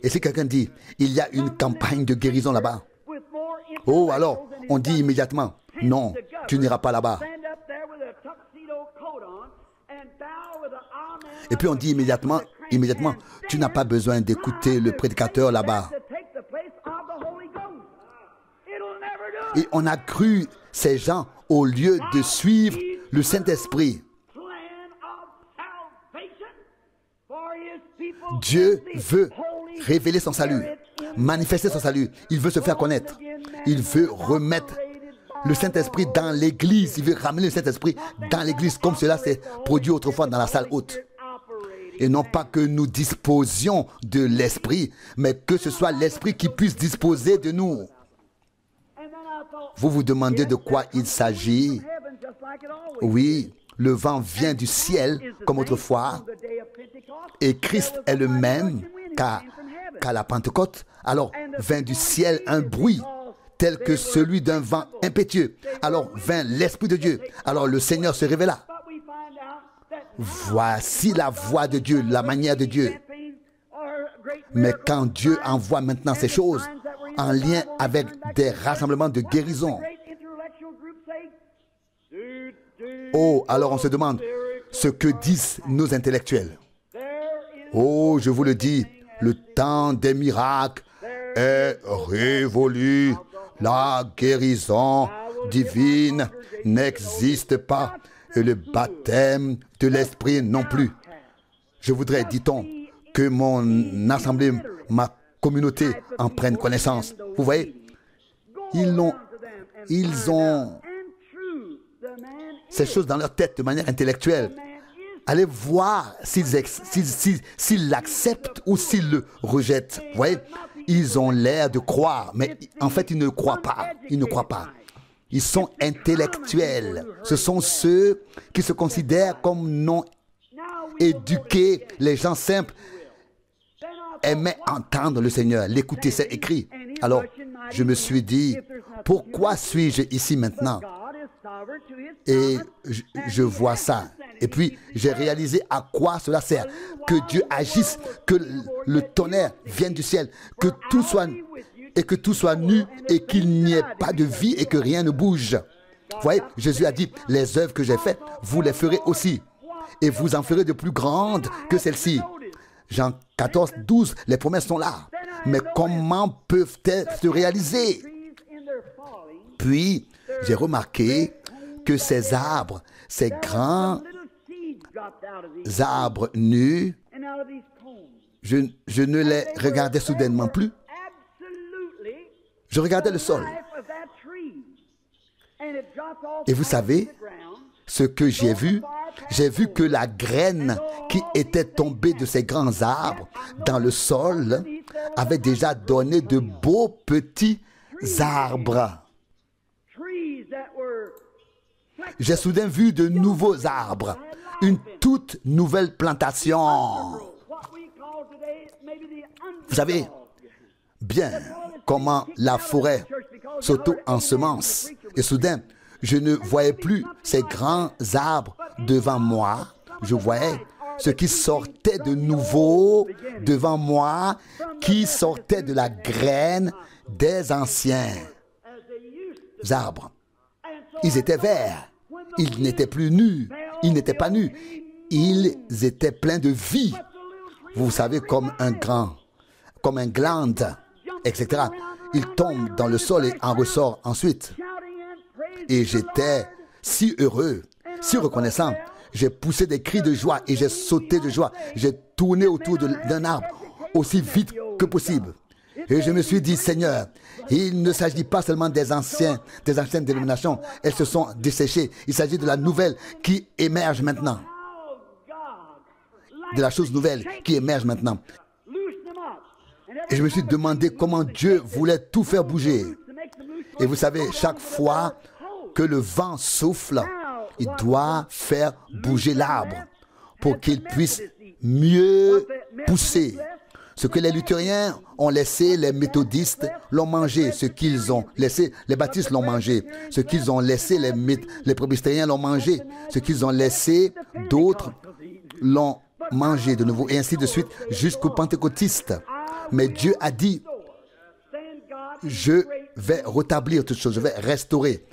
Et si quelqu'un dit, il y a une campagne de guérison là-bas. Oh, alors, on dit immédiatement, non, tu n'iras pas là-bas. Et puis on dit immédiatement, tu n'as pas besoin d'écouter le prédicateur là-bas. Et on a cru ces gens au lieu de suivre le Saint-Esprit. Dieu veut révéler son salut, manifester son salut. Il veut se faire connaître. Il veut remettre le Saint-Esprit dans l'église. Il veut ramener le Saint-Esprit dans l'église comme cela s'est produit autrefois dans la salle haute. Et non pas que nous disposions de l'Esprit, mais que ce soit l'Esprit qui puisse disposer de nous. Vous vous demandez de quoi il s'agit? Oui, le vent vient du ciel comme autrefois. Et Christ est le même qu'à la Pentecôte. Alors vint du ciel un bruit tel que celui d'un vent impétueux. Alors vint l'Esprit de Dieu. Alors le Seigneur se révéla. Voici la voix de Dieu, la manière de Dieu. Mais quand Dieu envoie maintenant ces choses en lien avec des rassemblements de guérison, oh, alors on se demande ce que disent nos intellectuels. Oh, je vous le dis, le temps des miracles est révolu. La guérison divine n'existe pas et le baptême de l'Esprit non plus. Je voudrais, dit-on, que mon assemblée, ma communauté en prenne connaissance. Vous voyez, ils ont ces choses dans leur tête de manière intellectuelle. Allez voir s'ils l'acceptent ou s'ils le rejettent. Vous voyez, ils ont l'air de croire, mais en fait, ils ne croient pas. Ils ne croient pas. Ils sont intellectuels. Ce sont ceux qui se considèrent comme non éduqués. Les gens simples aimaient entendre le Seigneur, l'écouter, c'est écrit. Alors, je me suis dit, pourquoi suis-je ici maintenant? Et je vois ça. Et puis, j'ai réalisé à quoi cela sert. Que Dieu agisse, que le tonnerre vienne du ciel, que tout soit nu et qu'il n'y ait pas de vie et que rien ne bouge. Vous voyez, Jésus a dit, les œuvres que j'ai faites, vous les ferez aussi. Et vous en ferez de plus grandes que celles-ci. Jean 14, 12, les promesses sont là. Mais comment peuvent-elles se réaliser? Puis, j'ai remarqué que ces arbres, ces grands arbres nus, je ne les regardais soudainement plus. Je regardais le sol. Et vous savez ce que j'ai vu? J'ai vu que la graine qui était tombée de ces grands arbres dans le sol avait déjà donné de beaux petits arbres. J'ai soudain vu de nouveaux arbres, une toute nouvelle plantation. Vous savez bien comment la forêt s'auto-ensemence. Et soudain, je ne voyais plus ces grands arbres devant moi. Je voyais ce qui sortait de nouveau devant moi, qui sortait de la graine des anciens arbres. Ils étaient verts. Ils n'étaient plus nus. Ils n'étaient pas nus. Ils étaient pleins de vie. Vous savez, comme un glande, etc. Il tombe dans le sol et en ressort ensuite. Et j'étais si heureux, si reconnaissant. J'ai poussé des cris de joie et j'ai sauté de joie. J'ai tourné autour d'un arbre aussi vite que possible. Et je me suis dit, Seigneur, il ne s'agit pas seulement des anciennes dénominations. Elles se sont desséchées. Il s'agit de la nouvelle qui émerge maintenant. De la chose nouvelle qui émerge maintenant. Et je me suis demandé comment Dieu voulait tout faire bouger. Et vous savez, chaque fois que le vent souffle, il doit faire bouger l'arbre pour qu'il puisse mieux pousser. Ce que les luthériens ont laissé, les méthodistes l'ont mangé. Ce qu'ils ont laissé, les baptistes l'ont mangé. Ce qu'ils ont laissé, les presbytériens l'ont mangé. Ce qu'ils ont laissé, d'autres l'ont mangé de nouveau. Et ainsi de suite jusqu'aux pentecôtistes. Mais Dieu a dit, je vais rétablir toutes choses, je vais restaurer.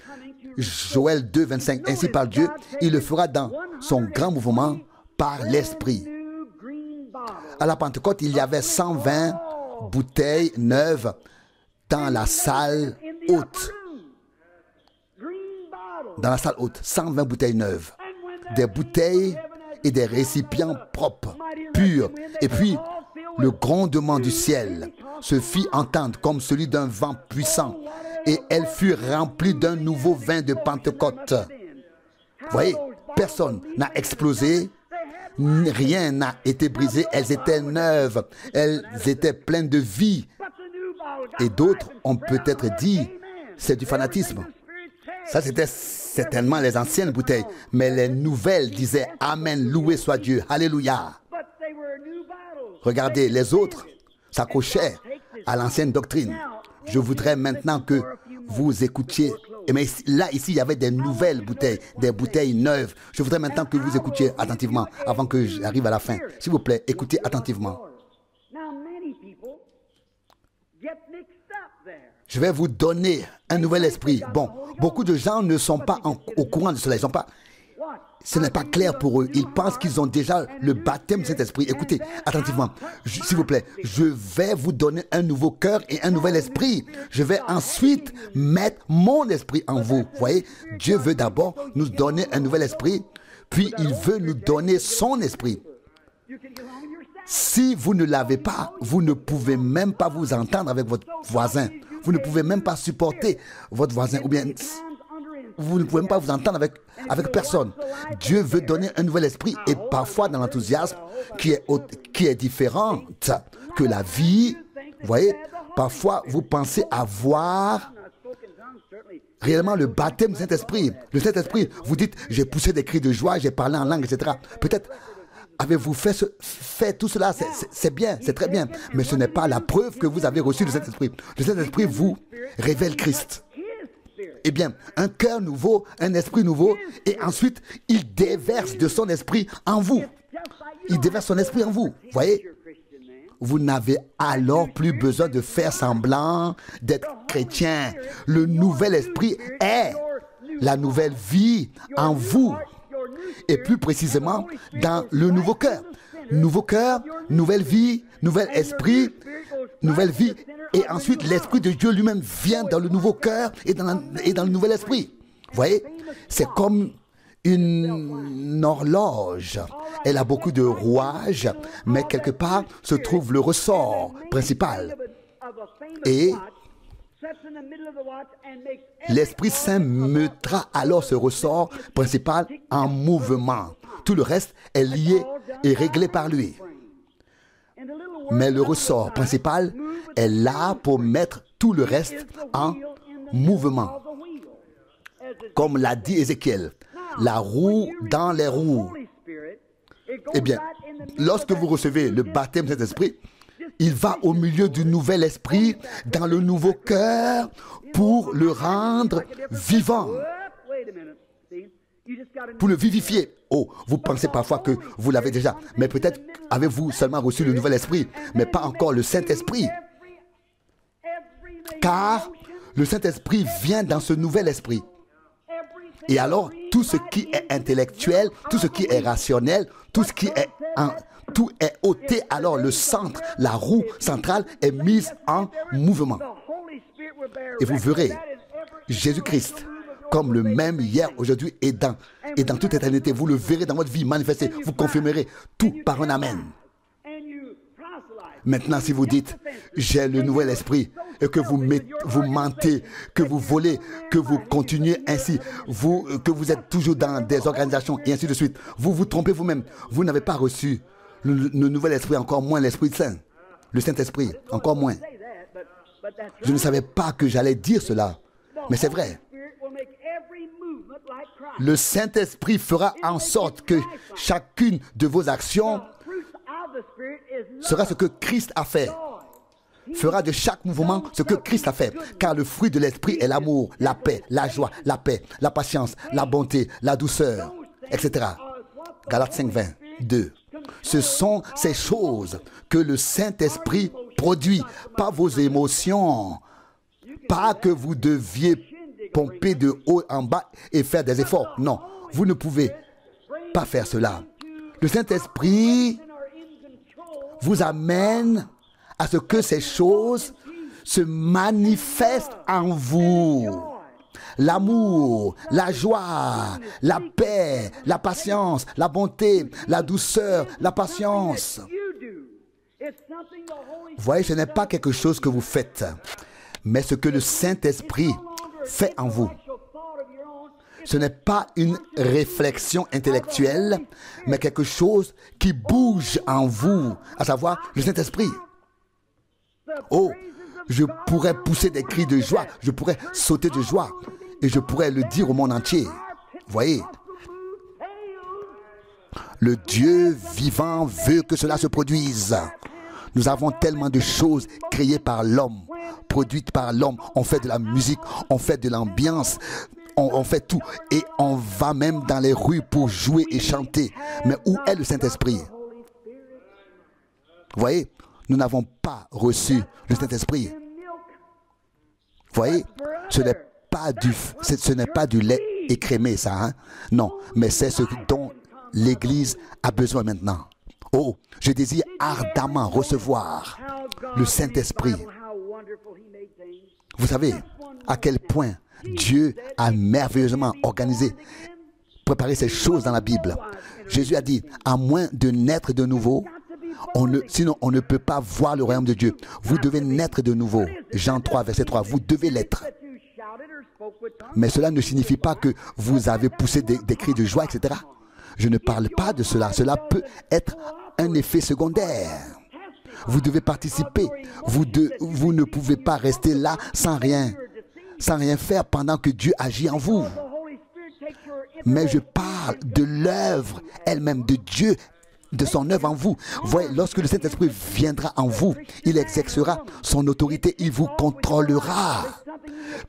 Joël 2, 25. Ainsi par Dieu, il le fera dans son grand mouvement par l'Esprit. À la Pentecôte, il y avait 120 bouteilles neuves dans la salle haute. dans la salle haute, 120 bouteilles neuves. Des bouteilles et des récipients propres, purs. Et puis, le grondement du ciel se fit entendre comme celui d'un vent puissant. Et elle fut remplie d'un nouveau vin de Pentecôte. Vous voyez, personne n'a explosé. Rien n'a été brisé. Elles étaient neuves. Elles étaient pleines de vie. Et d'autres ont peut-être dit, c'est du fanatisme. Ça, c'était certainement les anciennes bouteilles. Mais les nouvelles disaient, Amen, loué soit Dieu, Alléluia. Regardez, les autres s'accrochaient à l'ancienne doctrine. Je voudrais maintenant que vous écoutiez. Mais là, ici, il y avait des nouvelles bouteilles, des bouteilles neuves. Je voudrais maintenant que vous écoutiez attentivement avant que j'arrive à la fin. S'il vous plaît, écoutez attentivement. Je vais vous donner un nouvel esprit. Bon, beaucoup de gens ne sont pas au courant de cela. Ce n'est pas clair pour eux. Ils pensent qu'ils ont déjà le baptême de cet esprit. Écoutez, attentivement, s'il vous plaît, je vais vous donner un nouveau cœur et un nouvel esprit. Je vais ensuite mettre mon esprit en vous. Vous voyez, Dieu veut d'abord nous donner un nouvel esprit, puis il veut nous donner son esprit. Si vous ne l'avez pas, vous ne pouvez même pas vous entendre avec votre voisin. Vous ne pouvez même pas supporter votre voisin, ou bien vous ne pouvez même pas vous entendre avec personne. Dieu veut donner un nouvel esprit, et parfois dans l'enthousiasme qui est différente que la vie, vous voyez, parfois vous pensez avoir réellement le baptême du Saint-Esprit. Le Saint-Esprit, vous dites, j'ai poussé des cris de joie, j'ai parlé en langue, etc. Peut-être avez-vous fait tout cela, c'est bien, c'est très bien, mais ce n'est pas la preuve que vous avez reçu le Saint-Esprit. Le Saint-Esprit vous révèle Christ. Eh bien, un cœur nouveau, un esprit nouveau, et ensuite, il déverse de son esprit en vous. Il déverse son esprit en vous. Voyez, vous n'avez alors plus besoin de faire semblant d'être chrétien. Le nouvel esprit est la nouvelle vie en vous. Et plus précisément, dans le nouveau cœur. Nouveau cœur, nouvelle vie, nouvel esprit, nouvelle vie. Et ensuite, l'Esprit de Dieu lui-même vient dans le nouveau cœur et dans le nouvel esprit. Vous voyez, c'est comme une horloge. Elle a beaucoup de rouages, mais quelque part se trouve le ressort principal. Et l'Esprit Saint mettra alors ce ressort principal en mouvement. Tout le reste est lié et réglé par lui. Mais le ressort principal est là pour mettre tout le reste en mouvement. Comme l'a dit Ézéchiel, la roue dans les roues. Eh bien, lorsque vous recevez le baptême de cet esprit, il va au milieu du nouvel esprit, dans le nouveau cœur, pour le rendre vivant, pour le vivifier. Oh, vous pensez parfois que vous l'avez déjà, mais peut-être avez-vous seulement reçu le nouvel esprit, mais pas encore le Saint-Esprit. Car le Saint-Esprit vient dans ce nouvel esprit. Et alors, tout ce qui est intellectuel, tout ce qui est rationnel, tout est ôté. Alors le centre, la roue centrale est mise en mouvement. Et vous verrez Jésus-Christ comme le même hier, aujourd'hui et dans toute éternité. Vous le verrez dans votre vie manifester. Vous confirmerez tout par un amen. Maintenant, si vous dites, j'ai le nouvel esprit, et que vous mentez, que vous volez, que vous continuez ainsi, que vous êtes toujours dans des organisations, et ainsi de suite, vous vous trompez vous-même. Vous n'avez pas reçu le nouvel esprit, encore moins l'Esprit Saint, le Saint-Esprit, encore moins. Je ne savais pas que j'allais dire cela, mais c'est vrai. Le Saint-Esprit fera en sorte que chacune de vos actions sera ce que Christ a fait. Fera de chaque mouvement ce que Christ a fait. Car le fruit de l'Esprit est l'amour, la paix, la joie, la paix, la patience, la bonté, la douceur, etc. Galates 5, 22. Ce sont ces choses que le Saint-Esprit produit, pas vos émotions. Pas que vous deviez pomper de haut en bas et faire des efforts. Non, vous ne pouvez pas faire cela. Le Saint-Esprit vous amène à ce que ces choses se manifestent en vous. l'amour, la joie, la paix, la patience, la bonté, la douceur, la patience. Vous voyez, ce n'est pas quelque chose que vous faites, mais ce que le Saint-Esprit fait en vous. Ce n'est pas une réflexion intellectuelle, mais quelque chose qui bouge en vous, à savoir le Saint-Esprit. Oh, je pourrais pousser des cris de joie, je pourrais sauter de joie, et je pourrais le dire au monde entier. Vous voyez, le Dieu vivant veut que cela se produise. Nous avons tellement de choses créées par l'homme, produites par l'homme. On fait de la musique, on fait de l'ambiance, on fait tout. Et on va même dans les rues pour jouer et chanter. Mais où est le Saint-Esprit? Vous voyez, nous n'avons pas reçu le Saint-Esprit. Vous voyez, ce n'est pas du lait écrémé, ça. Hein? Non, mais c'est ce dont l'Église a besoin maintenant. Oh, je désire ardemment recevoir le Saint-Esprit. Vous savez à quel point Dieu a merveilleusement organisé, préparé ces choses dans la Bible. Jésus a dit, à moins de naître de nouveau, sinon on ne peut pas voir le royaume de Dieu. Vous devez naître de nouveau. Jean 3, verset 3, vous devez l'être. Mais cela ne signifie pas que vous avez poussé des cris de joie, etc. Je ne parle pas de cela. Cela peut être un effet secondaire. Vous devez participer. Vous ne pouvez pas rester là sans rien faire pendant que Dieu agit en vous. Mais je parle de l'œuvre elle-même de Dieu, de son œuvre en vous. Voyez, lorsque le Saint-Esprit viendra en vous, il exercera son autorité, il vous contrôlera.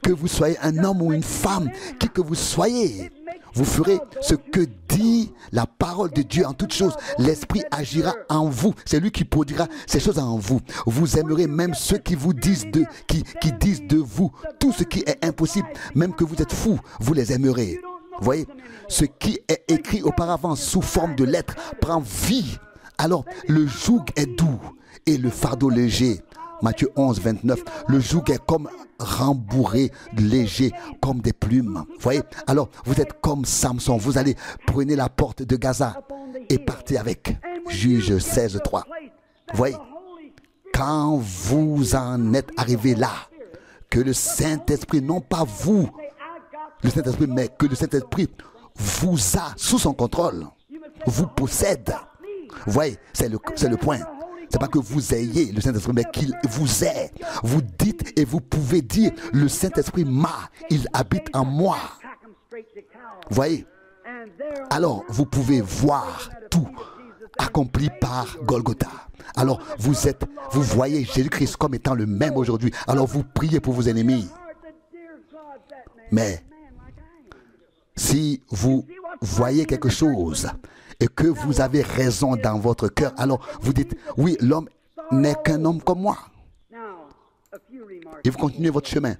Que vous soyez un homme ou une femme, qui que vous soyez, vous ferez ce que dit la parole de Dieu en toutes choses. L'Esprit agira en vous. C'est lui qui produira ces choses en vous. Vous aimerez même ceux qui vous disent qui disent de vous tout ce qui est impossible. Même que vous êtes fous, vous les aimerez. Vous voyez, ce qui est écrit auparavant sous forme de lettres prend vie. Alors, le joug est doux et le fardeau léger. Matthieu 11, 29. Le joug est comme rembourré, léger, comme des plumes. Vous voyez? Alors, vous êtes comme Samson. Vous allez prenez la porte de Gaza et partez avec. Juge 16, 3. Vous voyez? Quand vous en êtes arrivé là, que le Saint-Esprit, non pas vous, le Saint-Esprit, mais que le Saint-Esprit vous a sous son contrôle, vous possède. Vous voyez? C'est le point. Ce n'est pas que vous ayez le Saint-Esprit, mais qu'il vous est. Vous dites et vous pouvez dire, le Saint-Esprit il habite en moi. Vous voyez? Alors, vous pouvez voir tout accompli par Golgotha. Alors, vous voyez Jésus-Christ comme étant le même aujourd'hui. Alors, vous priez pour vos ennemis. Mais, si vous voyez quelque chose et que vous avez raison dans votre cœur, alors vous dites, oui, l'homme n'est qu'un homme comme moi. Et vous continuez votre chemin.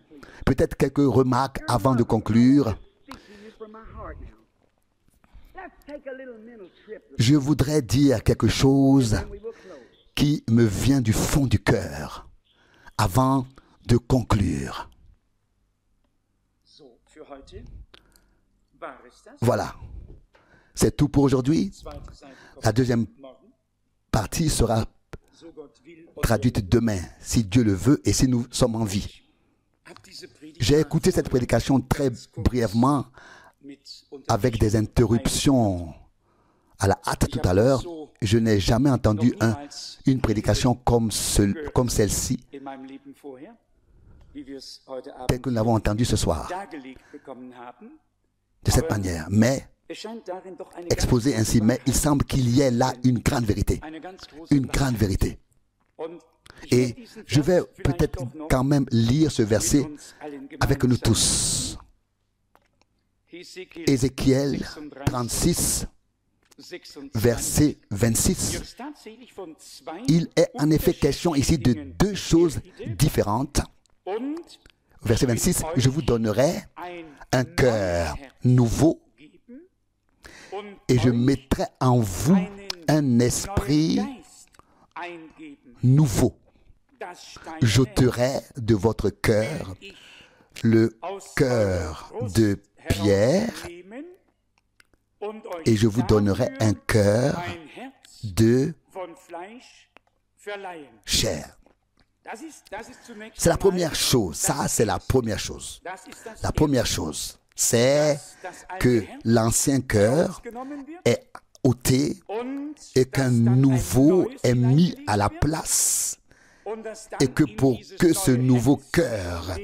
Peut-être quelques remarques avant de conclure. Je voudrais dire quelque chose qui me vient du fond du cœur avant de conclure. Voilà. C'est tout pour aujourd'hui. La deuxième partie sera traduite demain, si Dieu le veut et si nous sommes en vie. J'ai écouté cette prédication très brièvement avec des interruptions à la hâte tout à l'heure. Je n'ai jamais entendu une prédication comme celle-ci, telle que nous l'avons entendue ce soir, de cette manière. Mais exposé ainsi, mais il semble qu'il y ait là une grande vérité. Une grande vérité. Et je vais peut-être quand même lire ce verset avec nous tous. Ézéchiel 36, verset 26. Il est en effet question ici de deux choses différentes. Verset 26, je vous donnerai un cœur nouveau et je mettrai en vous un esprit nouveau. J'ôterai de votre cœur le cœur de pierre et je vous donnerai un cœur de chair. C'est la première chose. Ça, c'est la première chose. La première chose, c'est que l'ancien cœur est ôté et qu'un nouveau est mis à la place. Et que pour que ce nouveau cœur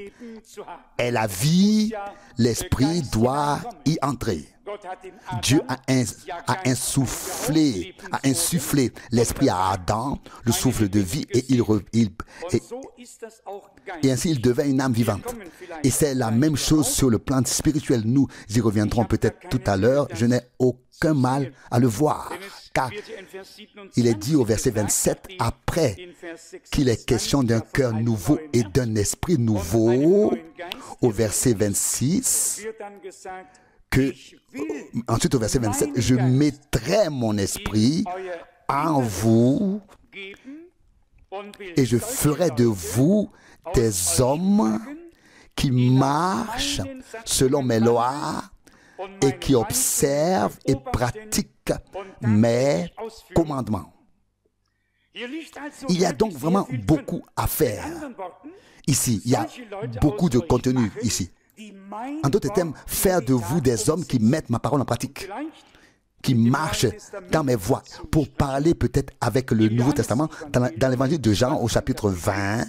ait la vie, l'esprit doit y entrer. Dieu a insufflé l'esprit à Adam, le souffle de vie, et ainsi il devint une âme vivante. Et c'est la même chose sur le plan spirituel. Nous y reviendrons peut-être tout à l'heure. Je n'ai aucun mal à le voir, car il est dit au verset 27, après qu'il est question d'un cœur nouveau et d'un esprit nouveau, au verset 26, ensuite au verset 27, je mettrai mon esprit en vous et je ferai de vous des hommes qui marchent selon mes lois et qui observent et pratiquent mes commandements. Il y a donc vraiment beaucoup à faire. Ici, il y a beaucoup de contenu ici. En d'autres termes, faire de vous des hommes qui mettent ma parole en pratique, qui marchent dans mes voies. Pour parler peut-être avec le Nouveau Testament, dans l'évangile de Jean au chapitre 20,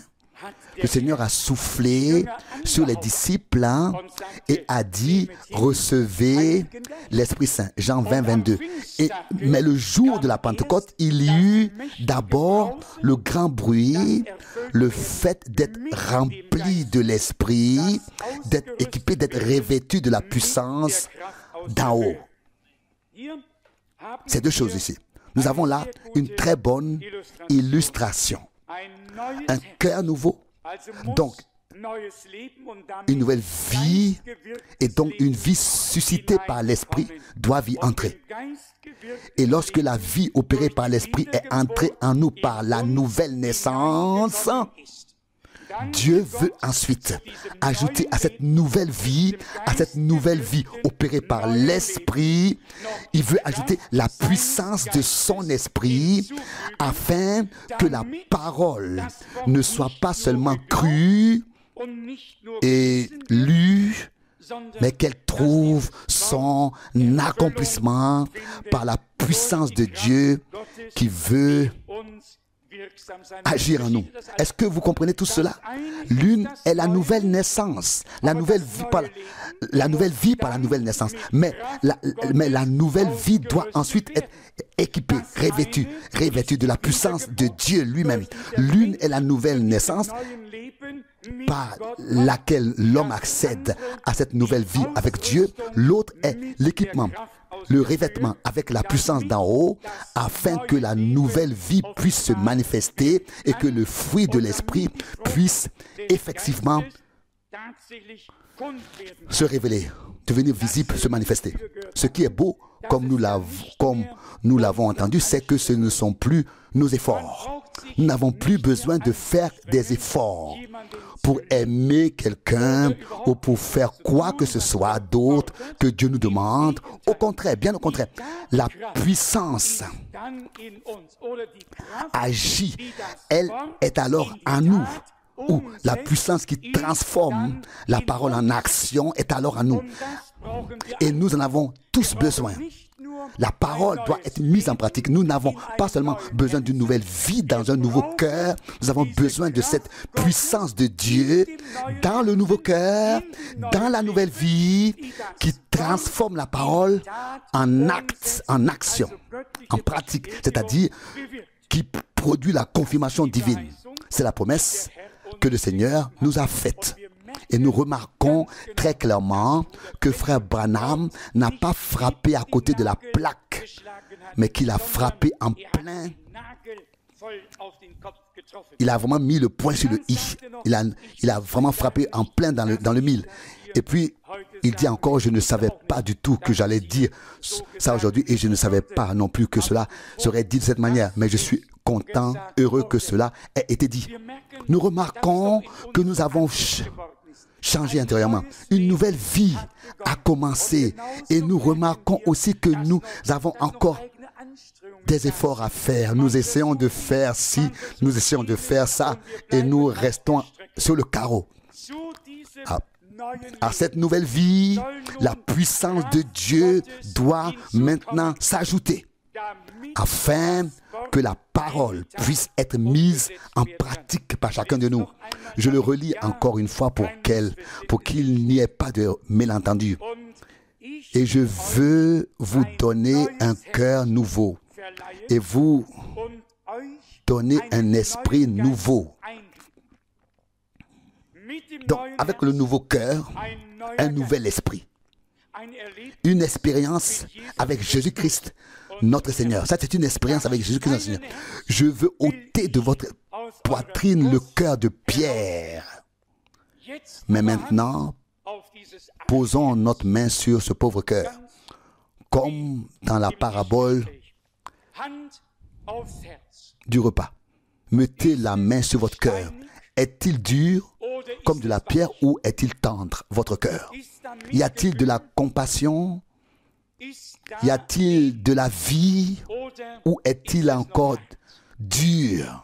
le Seigneur a soufflé sur les disciples et a dit, recevez l'Esprit Saint. Jean 20, 22. Mais le jour de la Pentecôte, il y eut d'abord le grand bruit, le fait d'être rempli de l'Esprit, d'être équipé, d'être revêtu de la puissance d'en haut. C'est deux choses ici. Nous avons là une très bonne illustration. Un cœur nouveau, donc une nouvelle vie, et donc une vie suscitée par l'Esprit doit y entrer. Et lorsque la vie opérée par l'Esprit est entrée en nous par la nouvelle naissance, Dieu veut ensuite ajouter à cette nouvelle vie opérée par l'Esprit, il veut ajouter la puissance de son Esprit afin que la parole ne soit pas seulement crue et lue, mais qu'elle trouve son accomplissement par la puissance de Dieu qui veut agir en nous. Est-ce que vous comprenez tout cela? L'une est la nouvelle naissance, la nouvelle vie par la nouvelle naissance. Mais la nouvelle vie doit ensuite être équipée, revêtue de la puissance de Dieu lui-même. L'une est la nouvelle naissance par laquelle l'homme accède à cette nouvelle vie avec Dieu. L'autre est l'équipement, le revêtement avec la puissance d'en haut, afin que la nouvelle vie puisse se manifester et que le fruit de l'esprit puisse effectivement se révéler, devenir visible, se manifester. Ce qui est beau, comme nous l'avons entendu, c'est que ce ne sont plus nos efforts. Nous n'avons plus besoin de faire des efforts pour aimer quelqu'un ou pour faire quoi que ce soit d'autre que Dieu nous demande. Au contraire, bien au contraire, la puissance agit, elle est alors en nous. Ou la puissance qui transforme la parole en action est alors en nous. Et nous en avons tous besoin. La parole doit être mise en pratique. Nous n'avons pas seulement besoin d'une nouvelle vie dans un nouveau cœur, nous avons besoin de cette puissance de Dieu dans le nouveau cœur, dans la nouvelle vie qui transforme la parole en acte, en action, en pratique, c'est-à-dire qui produit la confirmation divine. C'est la promesse que le Seigneur nous a faite. Et nous remarquons très clairement que frère Branham n'a pas frappé à côté de la plaque, mais qu'il a frappé en plein. Il a vraiment mis le point sur le i. Il a vraiment frappé en plein dans le mille. Et puis, il dit encore, je ne savais pas du tout que j'allais dire ça aujourd'hui et je ne savais pas non plus que cela serait dit de cette manière. Mais je suis content, heureux que cela ait été dit. Nous remarquons que nous avons changés intérieurement. Une nouvelle vie a commencé. Et nous remarquons aussi que nous avons encore des efforts à faire. Nous essayons de faire ci, nous essayons de faire ça, et nous restons sur le carreau. À cette nouvelle vie, la puissance de Dieu doit maintenant s'ajouter afin que la parole puisse être mise en pratique par chacun de nous. Je le relis encore une fois pour qu'il n'y ait pas de malentendu. Et je veux vous donner un cœur nouveau et vous donner un esprit nouveau. Donc, avec le nouveau cœur, un nouvel esprit. Une expérience avec Jésus-Christ, notre Seigneur. Ça, c'est une expérience avec Jésus-Christ, notre Seigneur. Je veux ôter de votre poitrine le cœur de pierre. Mais maintenant, posons notre main sur ce pauvre cœur. Comme dans la parabole du repas. Mettez la main sur votre cœur. Est-il dur comme de la pierre ou est-il tendre, votre cœur? Y a-t-il de la compassion? Y a-t-il de la vie? Ou est-il encore dur?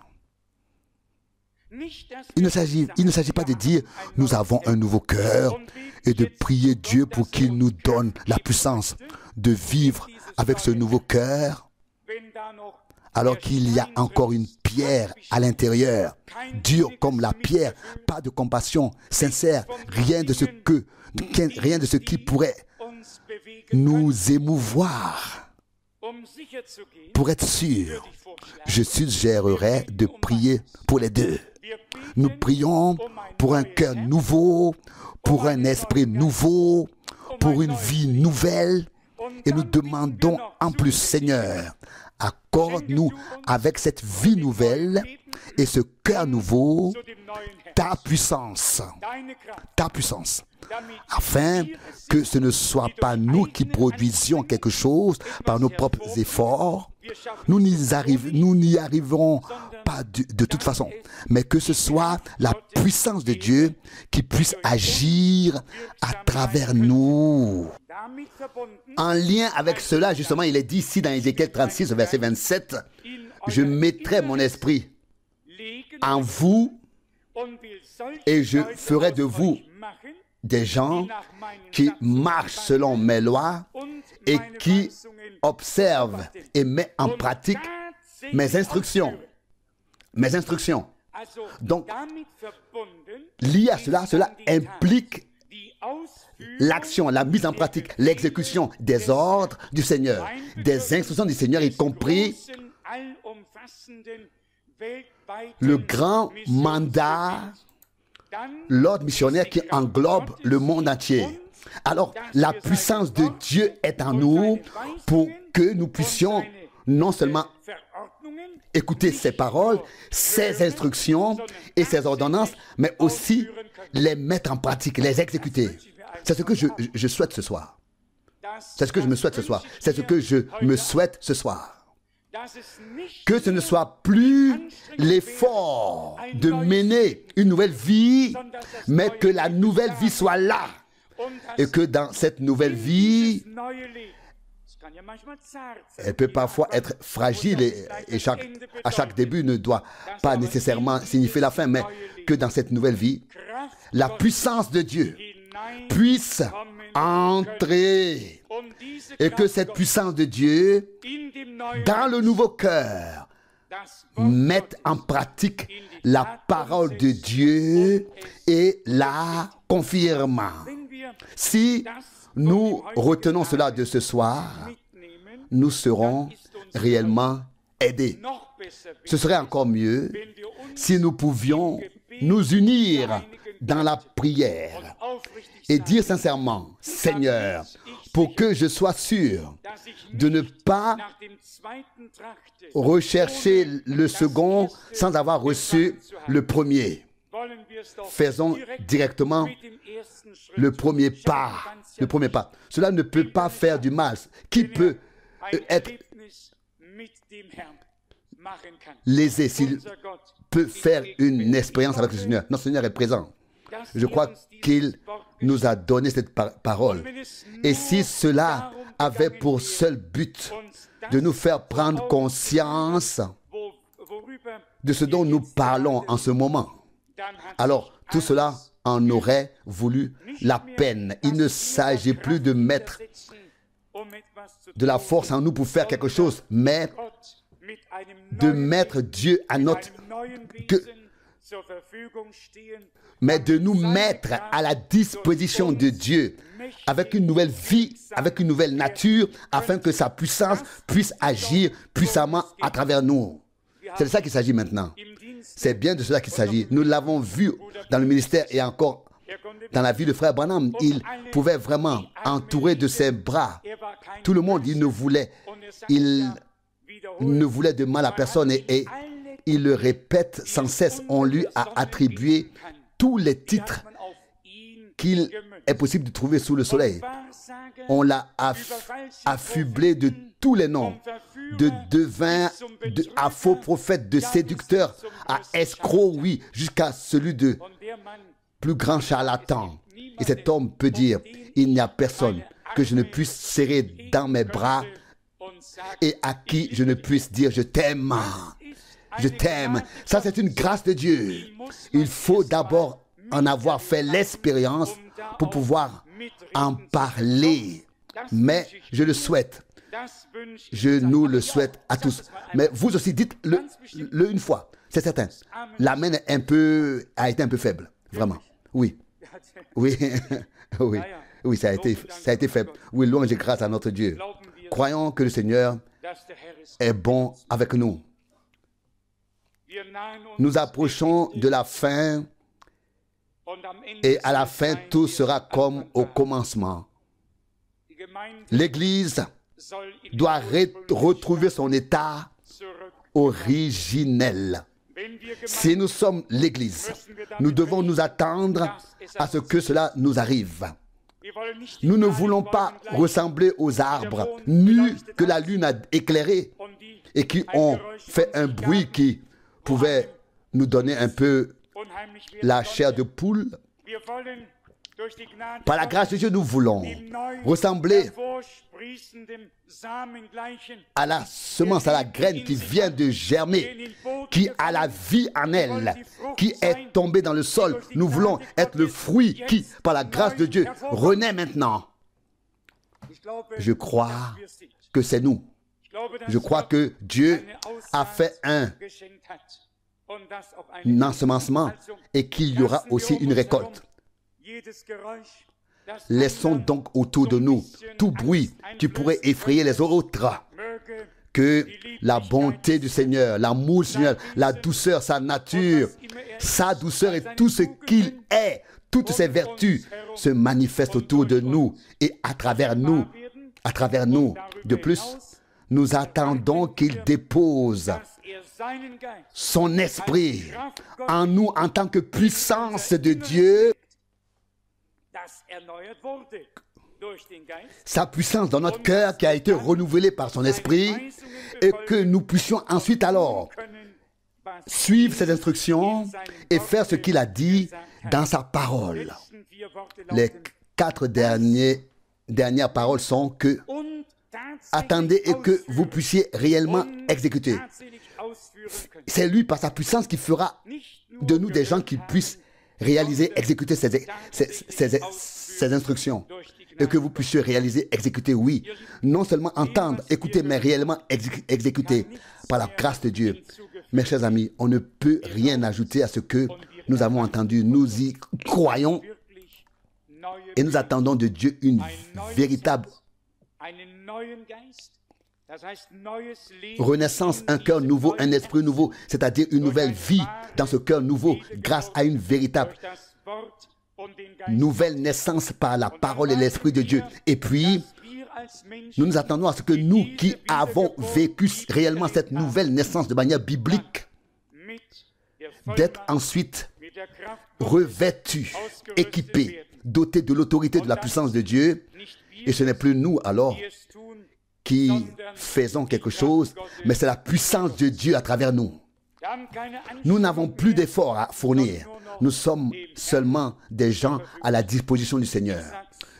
Il ne s'agit pas de dire nous avons un nouveau cœur et de prier Dieu pour qu'il nous donne la puissance de vivre avec ce nouveau cœur alors qu'il y a encore une pierre à l'intérieur, dure comme la pierre, pas de compassion sincère, rien de ce qui pourrait nous émouvoir. Pour être sûr, je suggérerais de prier pour les deux. Nous prions pour un cœur nouveau, pour un esprit nouveau, pour une vie nouvelle, et nous demandons en plus, Seigneur, accorde-nous avec cette vie nouvelle et ce cœur nouveau, ta puissance, afin que ce ne soit pas nous qui produisions quelque chose par nos propres efforts. Nous n'y arriverons pas de toute façon, mais que ce soit la puissance de Dieu qui puisse agir à travers nous. En lien avec cela, justement, il est dit ici dans Ézéchiel 36, verset 27, « Je mettrai mon esprit en vous et je ferai de vous des gens qui marchent selon mes lois et qui observent et mettent en pratique mes instructions. » Mes instructions. Donc, lié à cela, cela implique l'action, la mise en pratique, l'exécution des ordres du Seigneur, des instructions du Seigneur, y compris le grand mandat, l'ordre missionnaire qui englobe le monde entier. Alors, la puissance de Dieu est en nous pour que nous puissions non seulement écouter ses paroles, ses instructions et ses ordonnances, mais aussi les mettre en pratique, les exécuter. C'est ce que je souhaite ce soir. C'est ce que je me souhaite ce soir. C'est ce que je me souhaite ce soir. Que ce ne soit plus l'effort de mener une nouvelle vie, mais que la nouvelle vie soit là. Et que dans cette nouvelle vie, elle peut parfois être fragile et à chaque début ne doit pas nécessairement signifier la fin, mais que dans cette nouvelle vie, la puissance de Dieu puisse entrer et que cette puissance de Dieu, dans le nouveau cœur, mette en pratique la parole de Dieu et la confirme. Si nous retenons cela de ce soir, nous serons réellement aidés. Ce serait encore mieux si nous pouvions nous unir dans la prière et dire sincèrement, Seigneur, pour que je sois sûr de ne pas rechercher le second sans avoir reçu le premier. Faisons directement le premier pas. Le premier pas. Cela ne peut pas faire du mal. Qui peut être lésé s'il peut faire une expérience avec le Seigneur? Notre Seigneur est présent. Je crois qu'il nous a donné cette parole. Et si cela avait pour seul but de nous faire prendre conscience de ce dont nous parlons en ce moment, alors tout cela en aurait voulu la peine. Il ne s'agit plus de mettre de la force en nous pour faire quelque chose, mais de mettre Dieu à notre... mais de nous mettre à la disposition de Dieu avec une nouvelle vie, avec une nouvelle nature, afin que sa puissance puisse agir puissamment à travers nous. C'est de ça qu'il s'agit maintenant. C'est bien de cela qu'il s'agit. Nous l'avons vu dans le ministère et encore dans la vie de frère Branham. Il pouvait vraiment entourer de ses bras tout le monde. Il ne voulait de mal à personne et il le répète sans cesse. On lui a attribué tous les titres qu'il est possible de trouver sous le soleil. On l'a affublé de tous les noms, de devin, à faux prophète, de séducteur, à escroc, oui, jusqu'à celui de plus grand charlatan. Et cet homme peut dire, il n'y a personne que je ne puisse serrer dans mes bras et à qui je ne puisse dire, je t'aime. Je t'aime. Ça, c'est une grâce de Dieu. Il faut d'abord en avoir fait l'expérience pour pouvoir en parler. Mais je le souhaite. Je nous le souhaite à tous. Mais vous aussi, dites-le une fois. C'est certain. L'amen a été un peu faible. Vraiment. Oui. Oui. Oui. Oui, ça a été faible. Oui, louange et grâce à notre Dieu. Croyons que le Seigneur est bon avec nous. Nous approchons de la fin et à la fin, tout sera comme au commencement. L'Église doit retrouver son état originel. Si nous sommes l'Église, nous devons nous attendre à ce que cela nous arrive. Nous ne voulons pas ressembler aux arbres nus que la lune a éclairés et qui ont fait un bruit qui pouvait nous donner un peu la chair de poule. Par la grâce de Dieu, nous voulons ressembler à la semence, à la graine qui vient de germer, qui a la vie en elle, qui est tombée dans le sol. Nous voulons être le fruit qui, par la grâce de Dieu, renaît maintenant. Je crois que c'est nous. Je crois que Dieu a fait un ensemencement et qu'il y aura aussi une récolte. Laissons donc autour de nous tout bruit qui pourrait effrayer les autres. Que la bonté du Seigneur, l'amour du Seigneur, la douceur, sa nature, sa douceur et tout ce qu'il est, toutes ses vertus se manifestent autour de nous et à travers nous. À travers nous. De plus, nous attendons qu'il dépose son esprit en nous en tant que puissance de Dieu. Sa puissance dans notre cœur qui a été renouvelée par son esprit et que nous puissions ensuite alors suivre ses instructions et faire ce qu'il a dit dans sa parole. Les 4 dernières paroles sont que attendez et que vous puissiez réellement exécuter. C'est lui par sa puissance qui fera de nous des gens qui puissent réaliser, exécuter ces instructions. Et que vous puissiez réaliser, exécuter, oui. Non seulement entendre, écouter, mais réellement exécuter par la grâce de Dieu. Mes chers amis, on ne peut rien ajouter à ce que nous avons entendu. Nous y croyons et nous attendons de Dieu une véritable renaissance, un cœur nouveau, un esprit nouveau, c'est-à-dire une nouvelle vie dans ce cœur nouveau grâce à une véritable nouvelle naissance par la parole et l'esprit de Dieu. Et puis, nous nous attendons à ce que nous qui avons vécu réellement cette nouvelle naissance de manière biblique, d'être ensuite revêtus, équipés, dotés de l'autorité de la puissance de Dieu. Et ce n'est plus nous alors qui faisons quelque chose, mais c'est la puissance de Dieu à travers nous. Nous n'avons plus d'efforts à fournir. Nous sommes seulement des gens à la disposition du Seigneur.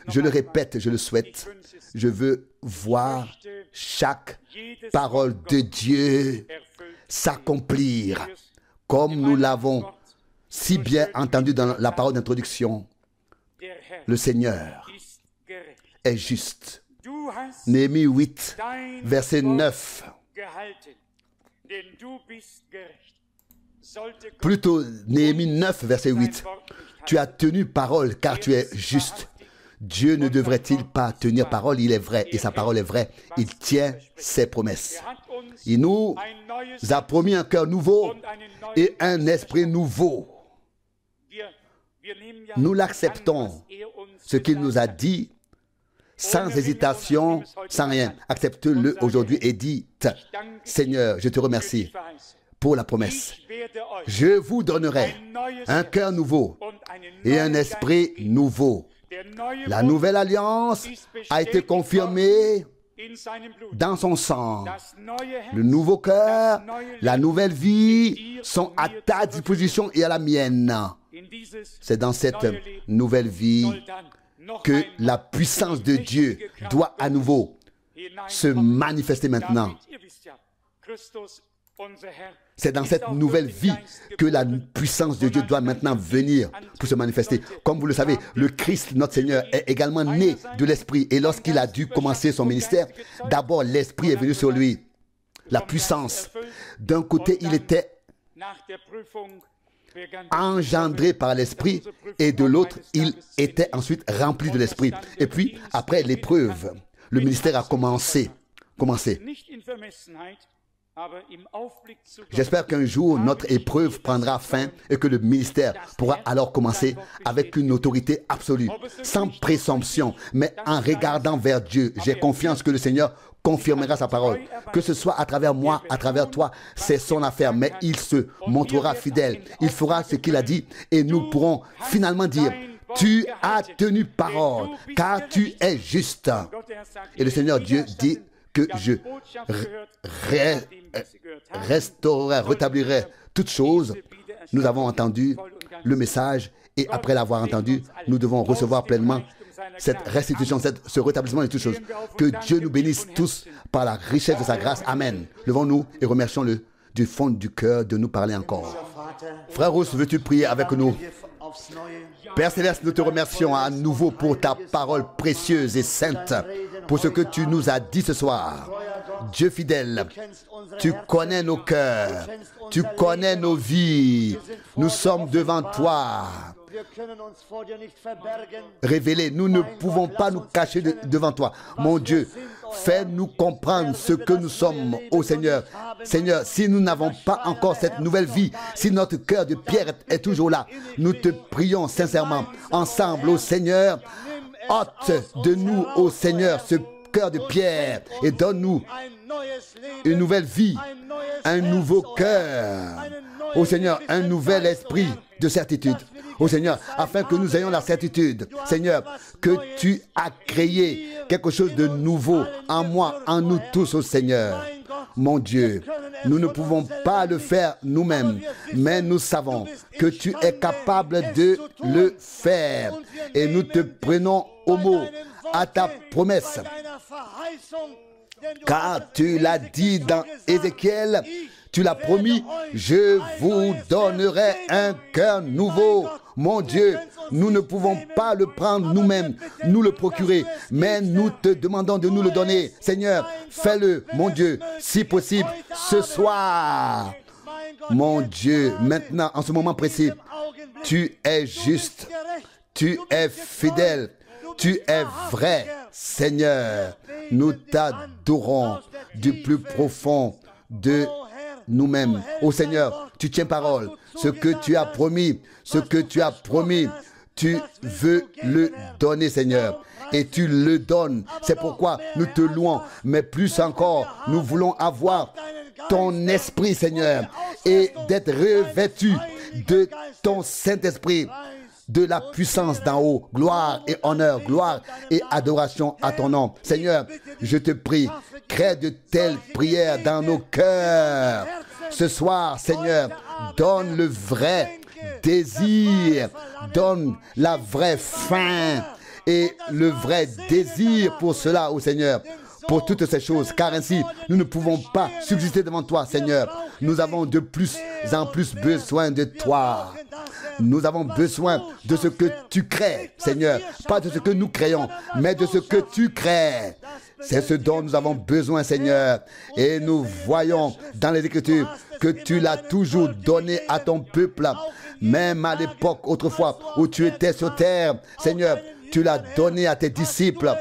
Je le répète, je le souhaite. Je veux voir chaque parole de Dieu s'accomplir comme nous l'avons si bien entendu dans la parole d'introduction. Le Seigneur est juste. Néhémie 8, verset 9. Plutôt, Néhémie 9, verset 8. Tu as tenu parole car tu es juste. Dieu ne devrait-il pas tenir parole? Il est vrai et sa parole est vraie. Il tient ses promesses. Il nous a promis un cœur nouveau et un esprit nouveau. Nous l'acceptons, ce qu'il nous a dit, sans hésitation, sans rien. Accepte-le aujourd'hui et dites, Seigneur, je te remercie pour la promesse. Je vous donnerai un cœur nouveau et un esprit nouveau. La nouvelle alliance a été confirmée dans son sang. Le nouveau cœur, la nouvelle vie sont à ta disposition et à la mienne. C'est dans cette nouvelle vie que la puissance de Dieu doit à nouveau se manifester maintenant. C'est dans cette nouvelle vie que la puissance de Dieu doit maintenant venir pour se manifester. Comme vous le savez, le Christ, notre Seigneur, est également né de l'Esprit. Et lorsqu'il a dû commencer son ministère, d'abord l'Esprit est venu sur lui. La puissance. D'un côté, il était engendré par l'Esprit et de l'autre, il était ensuite rempli de l'Esprit. Et puis, après l'épreuve, le ministère a commencé. J'espère qu'un jour, notre épreuve prendra fin et que le ministère pourra alors commencer avec une autorité absolue, sans présomption, mais en regardant vers Dieu. J'ai confiance que le Seigneur confirmera sa parole. Que ce soit à travers moi, à travers toi, c'est son affaire, mais il se montrera fidèle. Il fera ce qu'il a dit et nous pourrons finalement dire, tu as tenu parole, car tu es juste. Et le Seigneur Dieu dit que je restaurerai, rétablirai toutes choses. Nous avons entendu le message et après l'avoir entendu, nous devons recevoir pleinement cette restitution, ce rétablissement de toutes choses. Que Dieu nous bénisse tous par la richesse de sa grâce. Amen. Levons-nous et remercions-le du fond du cœur de nous parler encore. Frère Rousse, veux-tu prier avec nous? Père Céleste, nous te remercions à nouveau pour ta parole précieuse et sainte, pour ce que tu nous as dit ce soir. Dieu fidèle, tu connais nos cœurs, tu connais nos vies. Nous sommes devant toi. Révélé, nous ne pouvons pas nous cacher devant toi. Mon Dieu, fais-nous comprendre ce que nous sommes, ô Seigneur. Seigneur, si nous n'avons pas encore cette nouvelle vie, si notre cœur de pierre est toujours là, nous te prions sincèrement, ensemble, ô Seigneur, ôte de nous, ô Seigneur, ce cœur de pierre et donne-nous une nouvelle vie, un nouveau cœur, ô Seigneur, un nouvel esprit de certitude. Ô Seigneur, afin que nous ayons la certitude, Seigneur, que tu as créé quelque chose de nouveau en moi, en nous tous, ô Seigneur. Mon Dieu, nous ne pouvons pas le faire nous-mêmes, mais nous savons que tu es capable de le faire. Et nous te prenons au mot, à ta promesse. Car tu l'as dit dans Ézéchiel, tu l'as promis, je vous donnerai un cœur nouveau. Mon Dieu, nous ne pouvons pas le prendre nous-mêmes, nous le procurer, mais nous te demandons de nous le donner. Seigneur, fais-le, mon Dieu, si possible, ce soir. Mon Dieu, maintenant, en ce moment précis, tu es juste, tu es fidèle, tu es vrai, Seigneur. Nous t'adorons du plus profond de nous-mêmes. Ô Seigneur, tu tiens parole. Ce que tu as promis, tu veux le donner, Seigneur. Et tu le donnes. C'est pourquoi nous te louons. Mais plus encore, nous voulons avoir ton esprit, Seigneur, et d'être revêtus de ton Saint-Esprit, de la puissance d'en haut. Gloire et honneur, gloire et adoration à ton nom. Seigneur, je te prie, crée de telles prières dans nos cœurs. Ce soir, Seigneur, donne le vrai désir, donne la vraie faim et le vrai désir pour cela, ô Seigneur, pour toutes ces choses, car ainsi, nous ne pouvons pas subsister devant toi, Seigneur. Nous avons de plus en plus besoin de toi. Nous avons besoin de ce que tu crées, Seigneur. Pas de ce que nous créons, mais de ce que tu crées. C'est ce dont nous avons besoin, Seigneur. Et nous voyons dans les Écritures que tu l'as toujours donné à ton peuple. Même à l'époque, autrefois, où tu étais sur terre, Seigneur, tu l'as donné à tes disciples.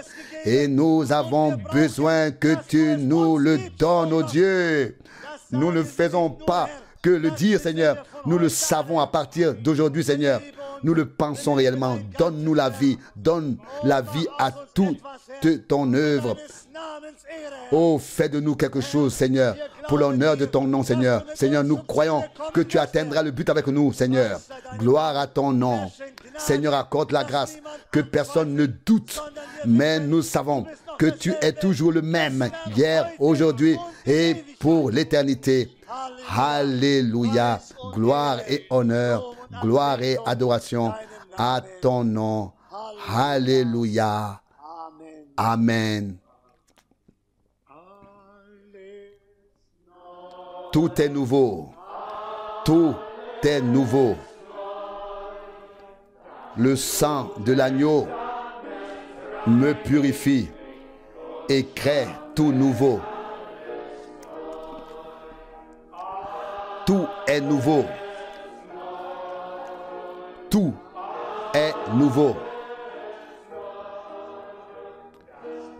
Et nous avons besoin que tu nous le donnes, ô Dieu. Nous ne faisons pas que le dire, Seigneur. Nous le savons à partir d'aujourd'hui, Seigneur. Nous le pensons réellement. Donne-nous la vie. Donne la vie à toute ton œuvre. Oh, fais de nous quelque chose, Seigneur, pour l'honneur de ton nom, Seigneur. Seigneur, nous croyons que tu atteindras le but avec nous, Seigneur. Gloire à ton nom. Seigneur, accorde la grâce, que personne ne doute. Mais nous savons que tu es toujours le même, hier, aujourd'hui et pour l'éternité. Alléluia. Gloire et honneur, gloire et adoration à ton nom. Alléluia. Amen. Tout est nouveau. Tout est nouveau. Le sang de l'agneau me purifie et crée tout nouveau. Tout est nouveau. Tout est nouveau.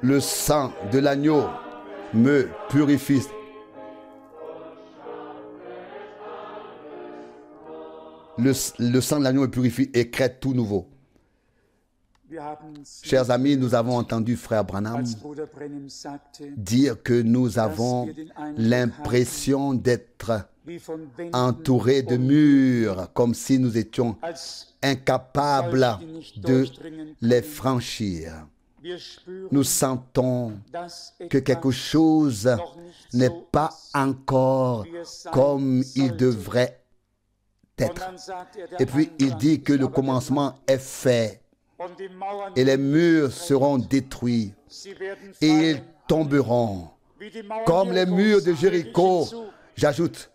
Le sang de l'agneau me purifie. Le sang de l'agneau me purifie et crée tout nouveau. Chers amis, nous avons entendu Frère Branham dire que nous avons l'impression d'être entourés de murs, comme si nous étions incapables de les franchir. Nous sentons que quelque chose n'est pas encore comme il devrait être. Et puis il dit que le commencement est fait et les murs seront détruits et ils tomberont comme les murs de Jéricho. J'ajoute,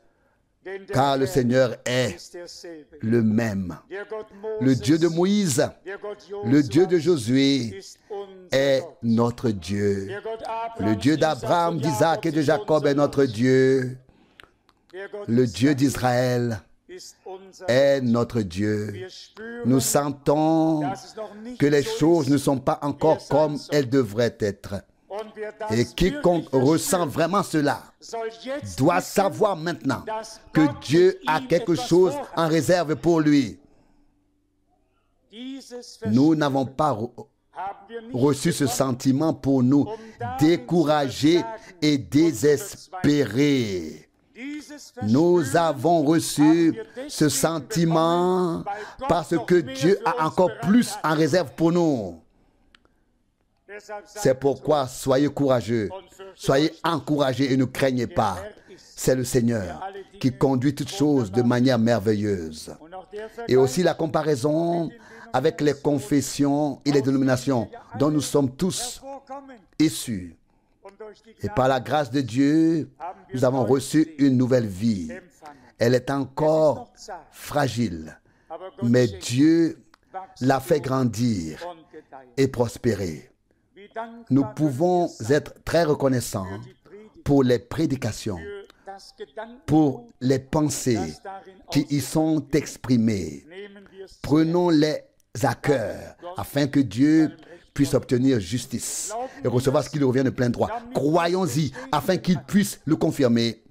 car le Seigneur est le même. Le Dieu de Moïse, le Dieu de Josué est notre Dieu. Le Dieu d'Abraham, d'Isaac et de Jacob est notre Dieu. Le Dieu d'Israël est notre Dieu. Nous sentons que les choses ne sont pas encore comme elles devraient être. Et quiconque ressent vraiment cela doit savoir maintenant que Dieu a quelque chose en réserve pour lui. Nous n'avons pas reçu ce sentiment pour nous décourager et désespérer. Nous avons reçu ce sentiment parce que Dieu a encore plus en réserve pour nous. C'est pourquoi soyez courageux, soyez encouragés et ne craignez pas. C'est le Seigneur qui conduit toutes choses de manière merveilleuse. Et aussi la comparaison avec les confessions et les dénominations dont nous sommes tous issus. Et par la grâce de Dieu, nous avons reçu une nouvelle vie. Elle est encore fragile, mais Dieu l'a fait grandir et prospérer. Nous pouvons être très reconnaissants pour les prédications, pour les pensées qui y sont exprimées. Prenons-les à cœur afin que Dieu puisse obtenir justice et recevoir ce qui lui revient de plein droit. Croyons-y afin qu'il puisse le confirmer.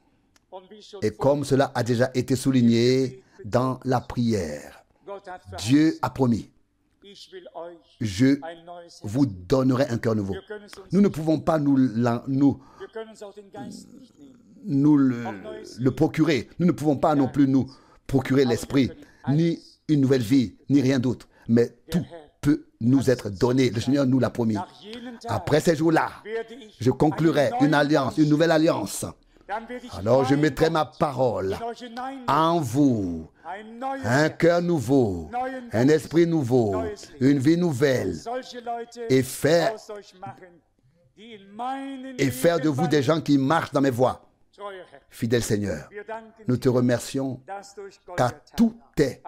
Et comme cela a déjà été souligné dans la prière, Dieu a promis: je vous donnerai un cœur nouveau. Nous ne pouvons pas nous le procurer. Nous ne pouvons pas non plus nous procurer l'esprit, ni une nouvelle vie, ni rien d'autre. Mais tout peut nous être donné. Le Seigneur nous l'a promis. Après ces jours-là, je conclurai une alliance, une nouvelle alliance, alors je mettrai ma parole en vous, un cœur nouveau, un esprit nouveau, une vie nouvelle, et faire de vous des gens qui marchent dans mes voies. Fidèle Seigneur, nous te remercions car tout est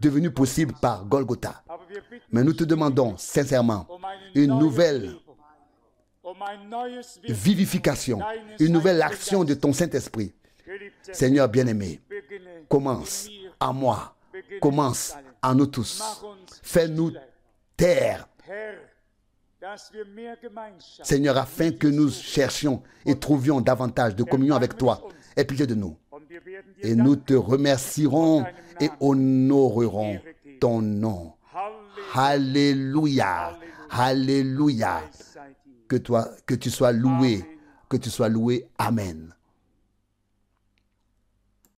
devenu possible par Golgotha. Mais nous te demandons sincèrement une nouvelle vivification, une nouvelle action de ton Saint-Esprit. Seigneur bien-aimé, commence à moi, commence à nous tous. Fais-nous taire, Seigneur, afin que nous cherchions et trouvions davantage de communion avec toi. Aie pitié de nous. Et nous te remercierons et honorerons ton nom. Alléluia. Alléluia. Que tu sois loué. Que tu sois loué. Amen.